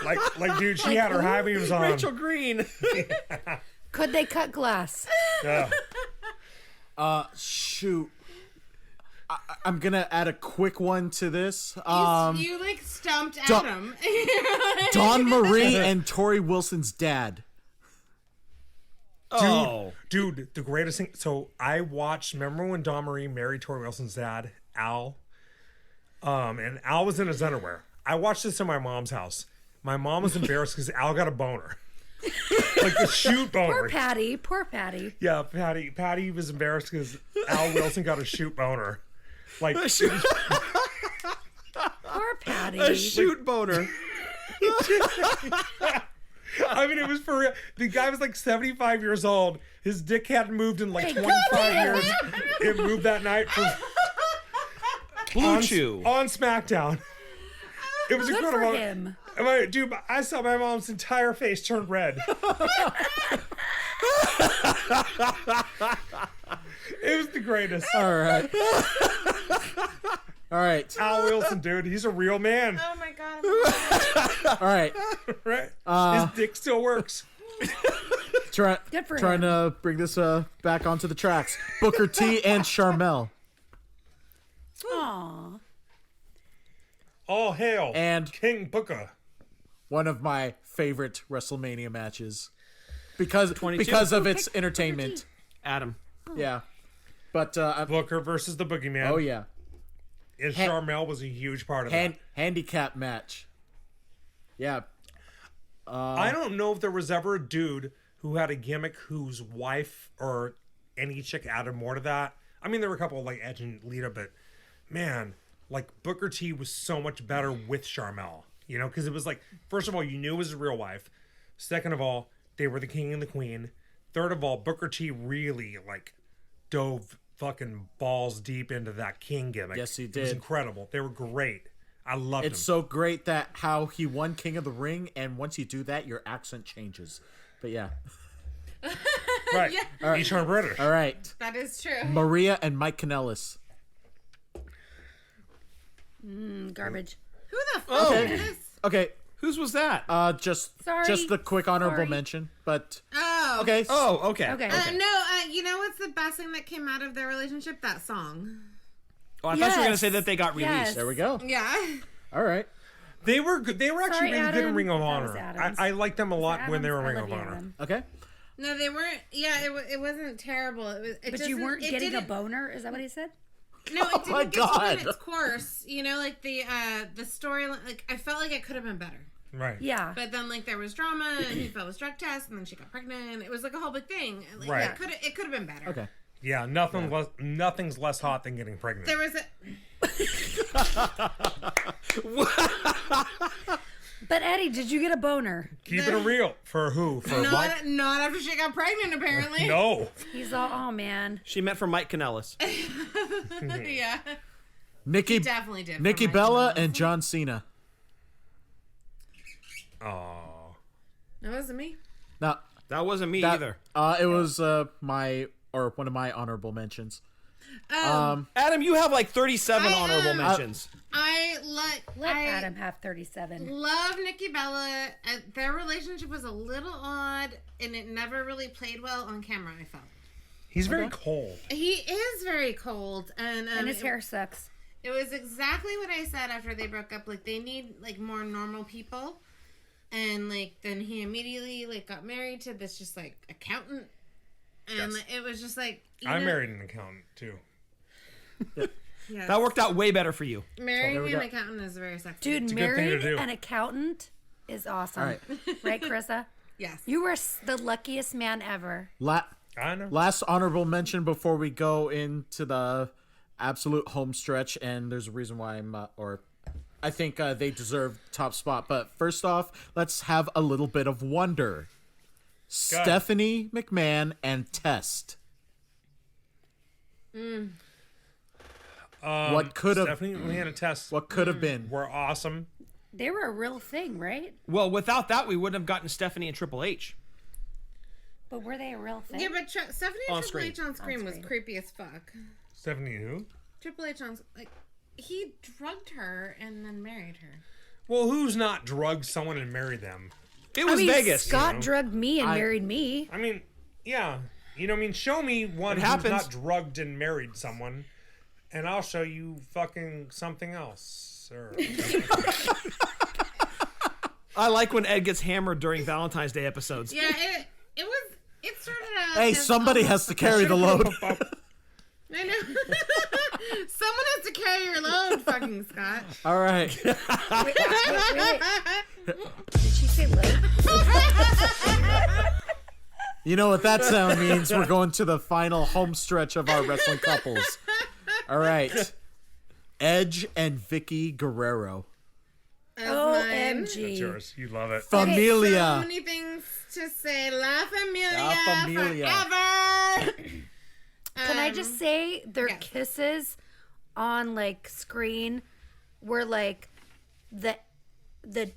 Like dude, she had her high beams on.
Rachel Green.
Could they cut glass?
Yeah.
shoot. I'm gonna add a quick one to this.
You like stumped Adam.
Dawn Marie and Tori Wilson's dad.
Oh.
Dude, the greatest thing. So I watched. Remember when Dawn Marie married Tori Wilson's dad, Al? And Al was in his underwear. I watched this in my mom's house. My mom was embarrassed because Al got a boner, like the shoot boner.
Poor Patty. Poor Patty.
Yeah, Patty was embarrassed because Al Wilson got a shoot boner. Like,
Poor Patty.
A shoot boner.
I mean, it was for real. The guy was like 75 years old. His dick hadn't moved in like
Hey,
25 years. It moved that night for
Blue Chew.
on SmackDown. It was
Good
incredible.
for him.
Dude, I saw my mom's entire face turn red. It was the greatest.
All right. All right.
Al Wilson, dude, he's a real man,
Oh my god.
All right.
right? His dick still works.
Good for
Trying
him.
to bring this back onto the tracks. Booker T and Charmel.
Aw.
All hail
And-
King Booker.
One of my favorite WrestleMania matches because
22.
of its entertainment.
Adam.
Yeah, but
Booker versus the Boogeyman.
oh yeah,
And Charmel was a huge part of that.
handicap match. Yeah,
I don't know if there was ever a dude who had a gimmick whose wife or any chick added more to that. I mean, there were a couple of like Edge and Lita, but man, like Booker T was so much better with Charmel. You know, because it was like, first of all, you knew it was his real wife. Second of all, they were the king and the queen. Third of all, Booker T really like dove fucking balls deep into that king gimmick.
Yes, he
It was
did.
incredible. They were great. I loved
it's
them.
so great that how he won King of the Ring, and once you do that, your accent changes. But yeah,
Right. Each turn British.
all right,
That is true.
Maria and Mike Kanellis.
Garbage.
Who the fuck is this?
Okay,
Whose was that?
just
Sorry.
just the quick honorable
Sorry.
mention, but
Oh.
okay.
oh, okay.
Okay.
No, you know what's the best thing that came out of their relationship? That song.
Oh, I thought you were going to
Yes.
say that they got released.
Yes.
There we go.
Yeah.
All right.
They were good. They were actually
Sorry,
really good in
Adam.
Ring of
That was
Honor.
Adam's.
I liked them a lot when they were in
I
Ring
love
of
you,
Honor.
Adam.
Okay.
No, they weren't. Yeah, it wasn't terrible. It was. It
But
just,
you weren't getting a
didn't-
boner? Is that what he said?
No, it
my
didn't get to run
God.
its course. You know, like the storyline. Like I felt like it could have been better.
Right.
Yeah.
But then like there was drama, and he failed his drug test, and then she got pregnant. It was like a whole big thing. Like,
Right.
Yeah, it could have been better.
Okay.
Yeah. Nothing's less hot than getting pregnant.
There was a.
But Eddie, did you get a boner?
Keep it real. For who? For Mike?
Not after she got pregnant, apparently.
No.
He's all, oh man.
She meant for Mike Kanellis.
Yeah.
Nikki
Definitely did. for
Nikki
Mike
Bella
Kanellis.
and John Cena.
Oh.
That wasn't me.
Now
That wasn't me
that,
either.
it was one of my honorable mentions.
Adam, you have like 37
I,
honorable mentions.
Let Adam have 37.
Love Nikki Bella. Their relationship was a little odd, and it never really played well on camera. I felt
He's very cold.
he is very cold, and
His hair sucks.
It was exactly what I said after they broke up. Like they need like more normal people, and like then he immediately like got married to this just like accountant, and
Yes.
it was just like
I married an accountant too.
Yes.
That worked out way better for you.
Marrying
we
an
go.
accountant is very sexy.
Dude,
a good thing to
marrying
do.
an accountant is awesome.
All right.
Right, Carissa?
Yes.
You were the luckiest man ever.
I know.
Last honorable mention before we go into the absolute home stretch, and there's a reason why I think they deserve top spot. But first off, let's have a little bit of wonder. Stephanie McMahon and Test. What could have
Definitely we had a test.
what could have been?
Were awesome.
They were a real thing, right?
Well, without that, we wouldn't have gotten Stephanie and Triple H.
But were they a real thing?
Yeah, but Stephanie
On
and Triple
screen.
H on screen was
screen.
creepy as fuck.
Stephanie who?
Triple H on like he drugged her and then married her.
Well, who's not drugged someone and married them?
It was Vegas.
Scott drugged me and married me.
I mean, yeah. You know, I mean, show me one who's
happens.
not drugged and married someone, and I'll show you fucking something else. Or,
I like when Ed gets hammered during Valentine's Day episodes.
Yeah, it started out.
Hey,
as
somebody has to carry the load.
I know. Someone has to carry your load, fucking Scott.
All right.
Wait. Did she say load?
You know what that sound means? We're going to the final home stretch of our wrestling couples. All right. Edge and Vicky Guerrero.
That's mine.
OMG.
yours. You love it.
So
Familia.
many things to say. La Familia,
La Familia.
forever.
Can I just say their
yes.
kisses on like screen were like the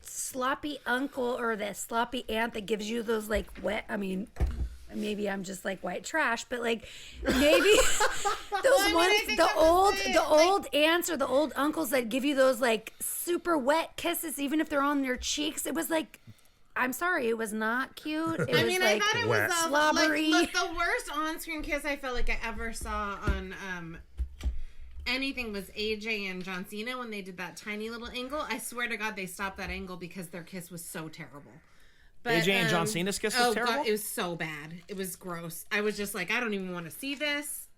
sloppy uncle or the sloppy aunt that gives you those like wet, I mean, maybe I'm just like white trash, but like maybe those
I
ones,
think
the
that's it.
old aunts or the old uncles that give you those like super wet kisses, even if they're on your cheeks. It was like, I'm sorry, it was not cute. It was
I mean,
like,
I thought it
wet.
was
Slobbery.
like the worst on-screen kiss I felt like I ever saw on anything was AJ and John Cena when they did that tiny little angle. I swear to God, they stopped that angle because their kiss was so terrible. But,
AJ and John Cena's kiss was terrible?
God, it was so bad. It was gross. I was just like, I don't even want to see this.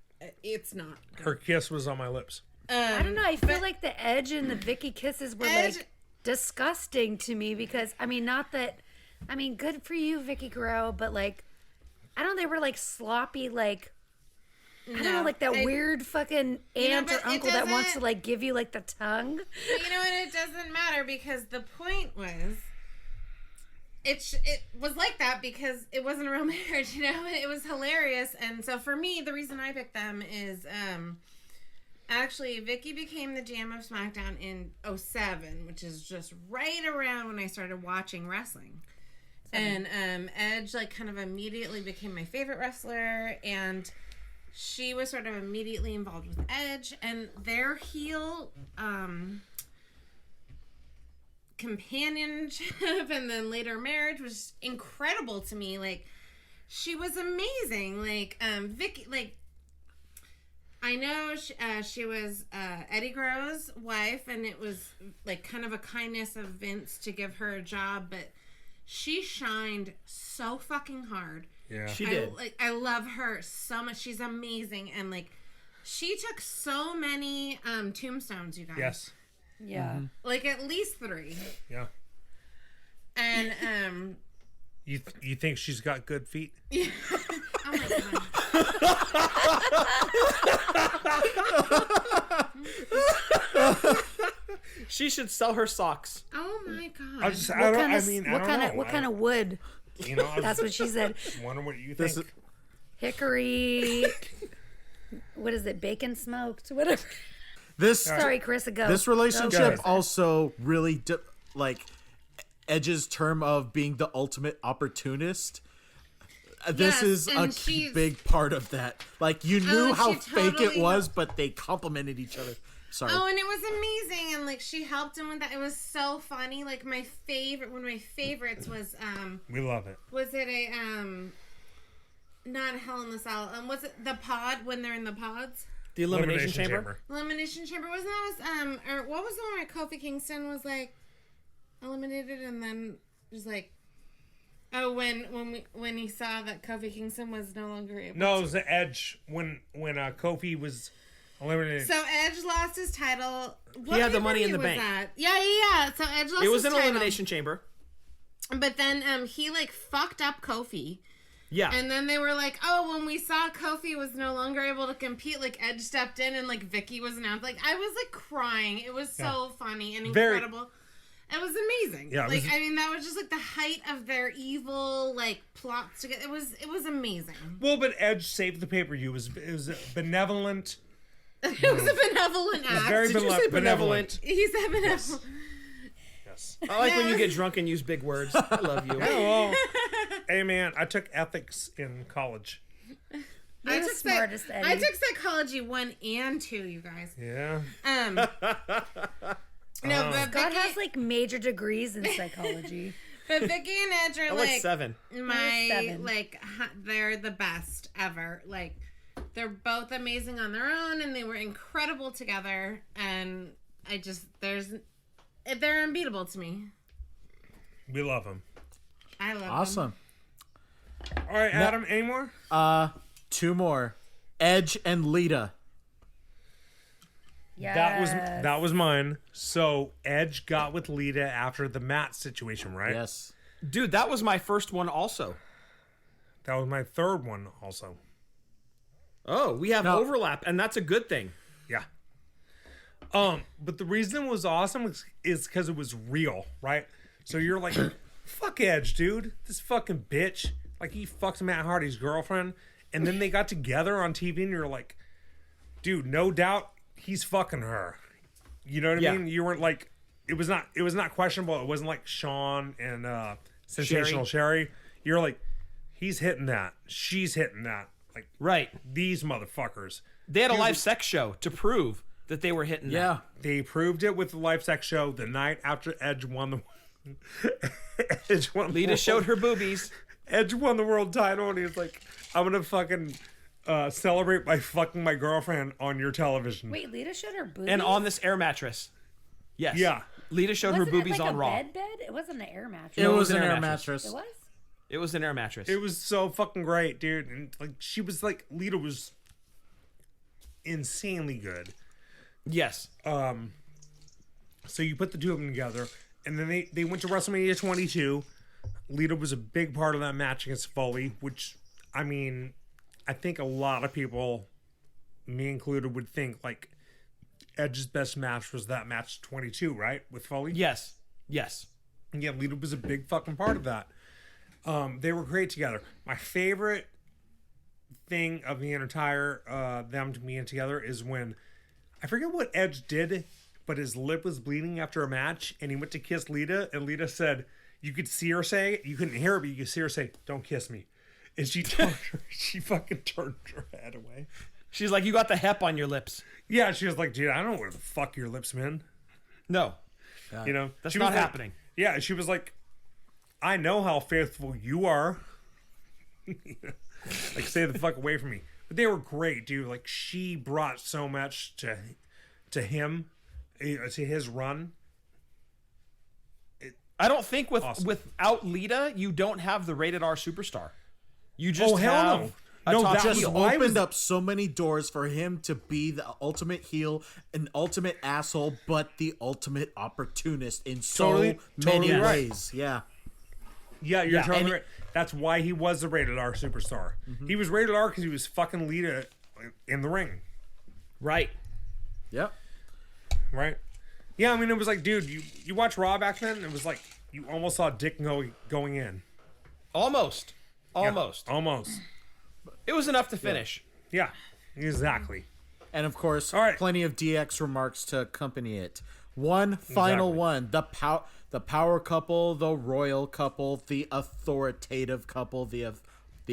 It's not good.
Her kiss was on my lips.
I don't know. I feel like the Edge and the Vicky kisses were like disgusting to me because good for you, Vicky Guerrero, but like, I don't know, they were like sloppy, like, I don't know, like that weird fucking aunt or uncle that wants to like give you like the tongue.
But you know what? It doesn't matter because the point was, it was like that because it wasn't a real marriage, you know? It was hilarious. And so for me, the reason I picked them is, actually, Vicky became the Jam of SmackDown in 2007, which is just right around when I started watching wrestling. And Edge, like, kind of immediately became my favorite wrestler, and she was sort of immediately involved with Edge, and their heel companionship and then later marriage was incredible to me. Like, she was amazing. Like, Vicky, like, I know she was Eddie Guerrero's wife, and it was like kind of a kindness of Vince to give her a job, but she shined so fucking hard.
Yeah,
she did.
I love her so much. She's amazing, and like she took so many tombstones, you guys.
Yes.
Yeah.
Like at least 3.
Yeah.
And
You think she's got good feet?
Yeah. Oh my god.
She should sell her socks.
Oh my god.
I don't know.
What kind of wood?
You know,
That's what she said.
Wonder what you think.
Hickory. What is it? Bacon smoked? Whatever. Sorry, Chris. Go.
This relationship
ahead.
also really Edge's term of being the ultimate opportunist. This is a big part of that. Like, you knew how fake it was, but they complimented each other. Sorry.
Oh, and it was amazing, and like she helped him with that. It was so funny. Like one of my favorites was
We love it.
Was it a not Hell in the Cell? Was it the pod when they're in the pods?
The Elimination Chamber.
Elimination Chamber. Wasn't that or what was the one where Kofi Kingston was like eliminated and then just like, oh, when he saw that Kofi Kingston was no longer able.
No, it was the Edge when Kofi was eliminated.
So Edge lost his title.
He had the Money in the Bank.
Yeah. So Edge lost.
It was
his
an
title.
Elimination Chamber.
But then he like fucked up Kofi.
Yeah.
And then they were like, oh, when we saw Kofi was no longer able to compete, like Edge stepped in and like Vicky was announced. Like I was like crying. It was so funny and incredible. It was amazing. Yeah, like I mean, that was just like the height of their evil like plots together. It was amazing.
Well, but Edge saved the pay-per-view. It was benevolent.
It was a benevolent act.
Very
Did you say benevolent?
He said benevolent.
Yes.
I like when you get drunk and use big words. I love you.
Oh, well, hey man, I took ethics in college.
You're the smartest, Eddie.
I took psychology 1 and 2, you guys.
Yeah.
No, but
God
Vicky,
has like major degrees in psychology.
but Vicky and Edge are
like 7.
They're the best ever. Like they're both amazing on their own, and they were incredible together. And they're unbeatable to me.
We love them.
I love them.
Awesome.
All right, Adam, any more?
2 more. Edge and Lita.
Yes.
That was mine. So Edge got with Lita after the Matt situation, right?
Yes.
Dude, that was my first one also.
That was my third one also.
Oh, we have overlap, and that's a good thing.
Yeah. But the reason it was awesome is because it was real, right? So you're like, fuck Edge, dude. This fucking bitch. Like, he fucks Matt Hardy's girlfriend, and then they got together on TV, and you're like, dude, no doubt he's fucking her. You know what I mean? You weren't like, it was not questionable. It wasn't like Sean and Sensational Sherry. You're like, he's hitting that. She's hitting that. Like,
right.
These motherfuckers.
They had a live sex show to prove that they were hitting that.
They proved it with the live sex show the night after Edge won the
Lita showed her boobies.
Edge won the world title, and he was like, I'm gonna fucking celebrate by fucking my girlfriend on your television.
Wait, Lita showed her boobies?
And on this air mattress. Yes.
Yeah.
Lita showed her
Wasn't
boobies
it like
on
a
Raw.
bed? It wasn't an air mattress.
It was an
an
air
air
mattress.
It was?
It was an air mattress.
It was so fucking great, dude. And like she was like Lita was insanely good.
Yes.
So you put the two of them together, and then they went to WrestleMania 22. Lita was a big part of that match against Foley, which, I mean, I think a lot of people, me included, would think like Edge's best match was that match 22, right? With Foley?
Yes. Yes.
And yeah, Lita was a big fucking part of that. They were great together. My favorite thing of the entire them being together is when, I forget what Edge did, but his lip was bleeding after a match, and he went to kiss Lita, and Lita said, you could see her say, you couldn't hear her, but you could see her say, don't kiss me. And she fucking turned her head away.
She's like, you got the hep on your lips.
Yeah, she was like, dude, I don't know where the fuck your lips been.
No.
You know?
That's
She
not
was like-
happening.
Yeah, she was like, I know how faithful you are. Like, stay the fuck away from me. But they were great, dude. Like, she brought so much to him, to his run.
I don't think
Awesome.
without Lita, you don't have the rated R superstar. You just
hell
have
no.
a
No,
top
that
Just
was
heel.
why I was-
opened up so many doors for him to be the ultimate heel, an ultimate asshole, but the ultimate opportunist in so
Totally
many
right.
ways. Yeah.
Yeah, you're totally
and-
right. That's why he was a rated R superstar. He was rated R because he was fucking Lita in the ring.
Right.
Yep.
Right? Yeah, I mean, it was like, dude, you watch Raw back then, it was like, you almost saw Dick going in.
Almost. Almost.
Yeah, almost.
It was enough to finish.
Yeah, exactly.
And of course,
All right.
plenty of DX remarks to accompany it. One final
Exactly.
one: the power couple, the royal couple, the authoritative couple, the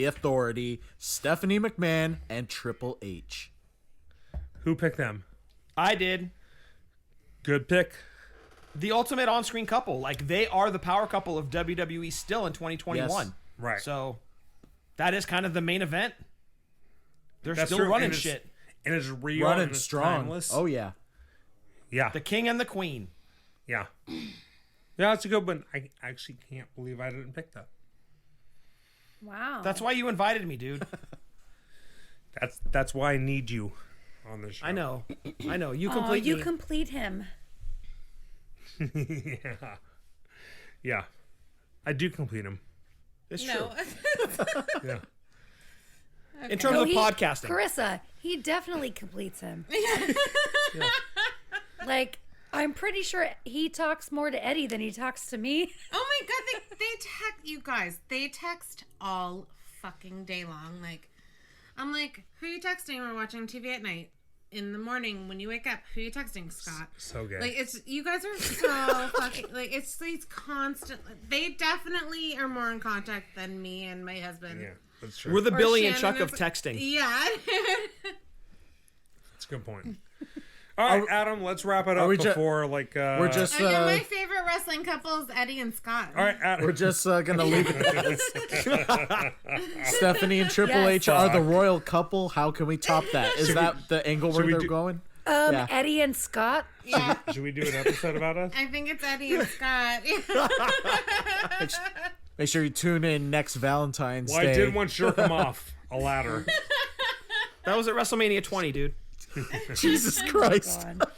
authority, Stephanie McMahon and Triple H.
Who picked them?
I did.
Good pick.
The ultimate on-screen couple. Like, they are the power couple of WWE still in 2021.
Yes.
Right.
So, that is kind of the main event. They're
That's
still
true,
running
and it's-
shit.
And it's real
Running
and it's
strong.
timeless.
Oh yeah.
Yeah.
The king and the queen.
Yeah. Yeah, that's a good one. I actually can't believe I didn't pick that.
Wow.
That's why you invited me, dude.
That's why I need you on this show.
I know. You
Aw,
complete
you
me.
complete him.
Yeah. Yeah. I do complete him.
It's true.
No.
Yeah.
In terms of podcasting.
Carissa, he definitely completes him. Like, I'm pretty sure he talks more to Eddie than he talks to me.
Oh my god, they text you guys. They text all fucking day long. Like, I'm like, who are you texting? We're watching TV at night. In the morning when you wake up, who are you texting, Scott?
So good.
Like, it's, you guys are so fucking, like, it's these constant, they definitely are more in contact than me and my husband.
Yeah, that's true.
We're the
Or
Billy and
Shannon
Chuck of
is-
texting.
Yeah.
That's a good point. All right, Adam, let's wrap it up
we
before, like...
We're just
Again, my favorite wrestling couple is Eddie and Scott.
All right, Adam.
we're just gonna leave it. Stephanie and Triple
Yes.
H are the royal couple. How can we top that? Is that the angle where
we
they're
do-
going? Yeah.
Eddie and Scott.
Yeah.
Should we do an episode about us?
I think it's Eddie and Scott.
Make sure you tune in next Valentine's
Well,
Day.
I did once jerk him off a ladder.
That was at WrestleMania 20, dude.
Jesus Christ!
God.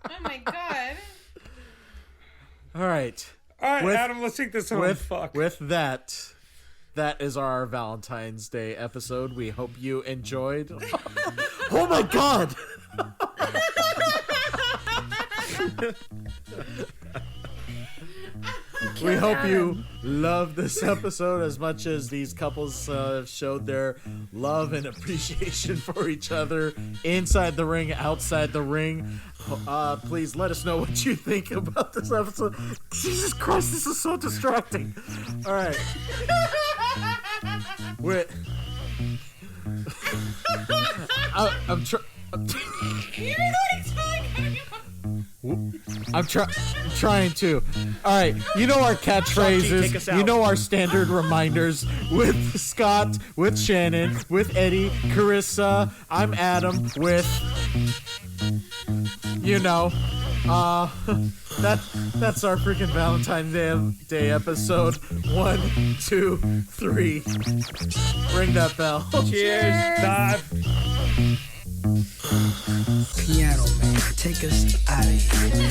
Oh my god.
All right.
All right,
With-
Adam, let's take this home.
With that is our Valentine's Day episode. We hope you enjoyed. Oh my God! We hope you love this episode as much as these couples have showed their love and appreciation for each other inside the ring, outside the ring. Please let us know what you think about this episode. Jesus Christ, this is so distracting. All right. Wait. I'm
You know what I'm talking about?
I'm trying to. All right, you know our
Take us
catchphrases.
out.
You know our standard reminders with Scott, with Shannon, with Eddie, Carissa. I'm Adam with, you know, that's our freaking Valentine's Day episode. 1, 2, 3. Ring that bell.
Cheers.
Piano man, take us out of here.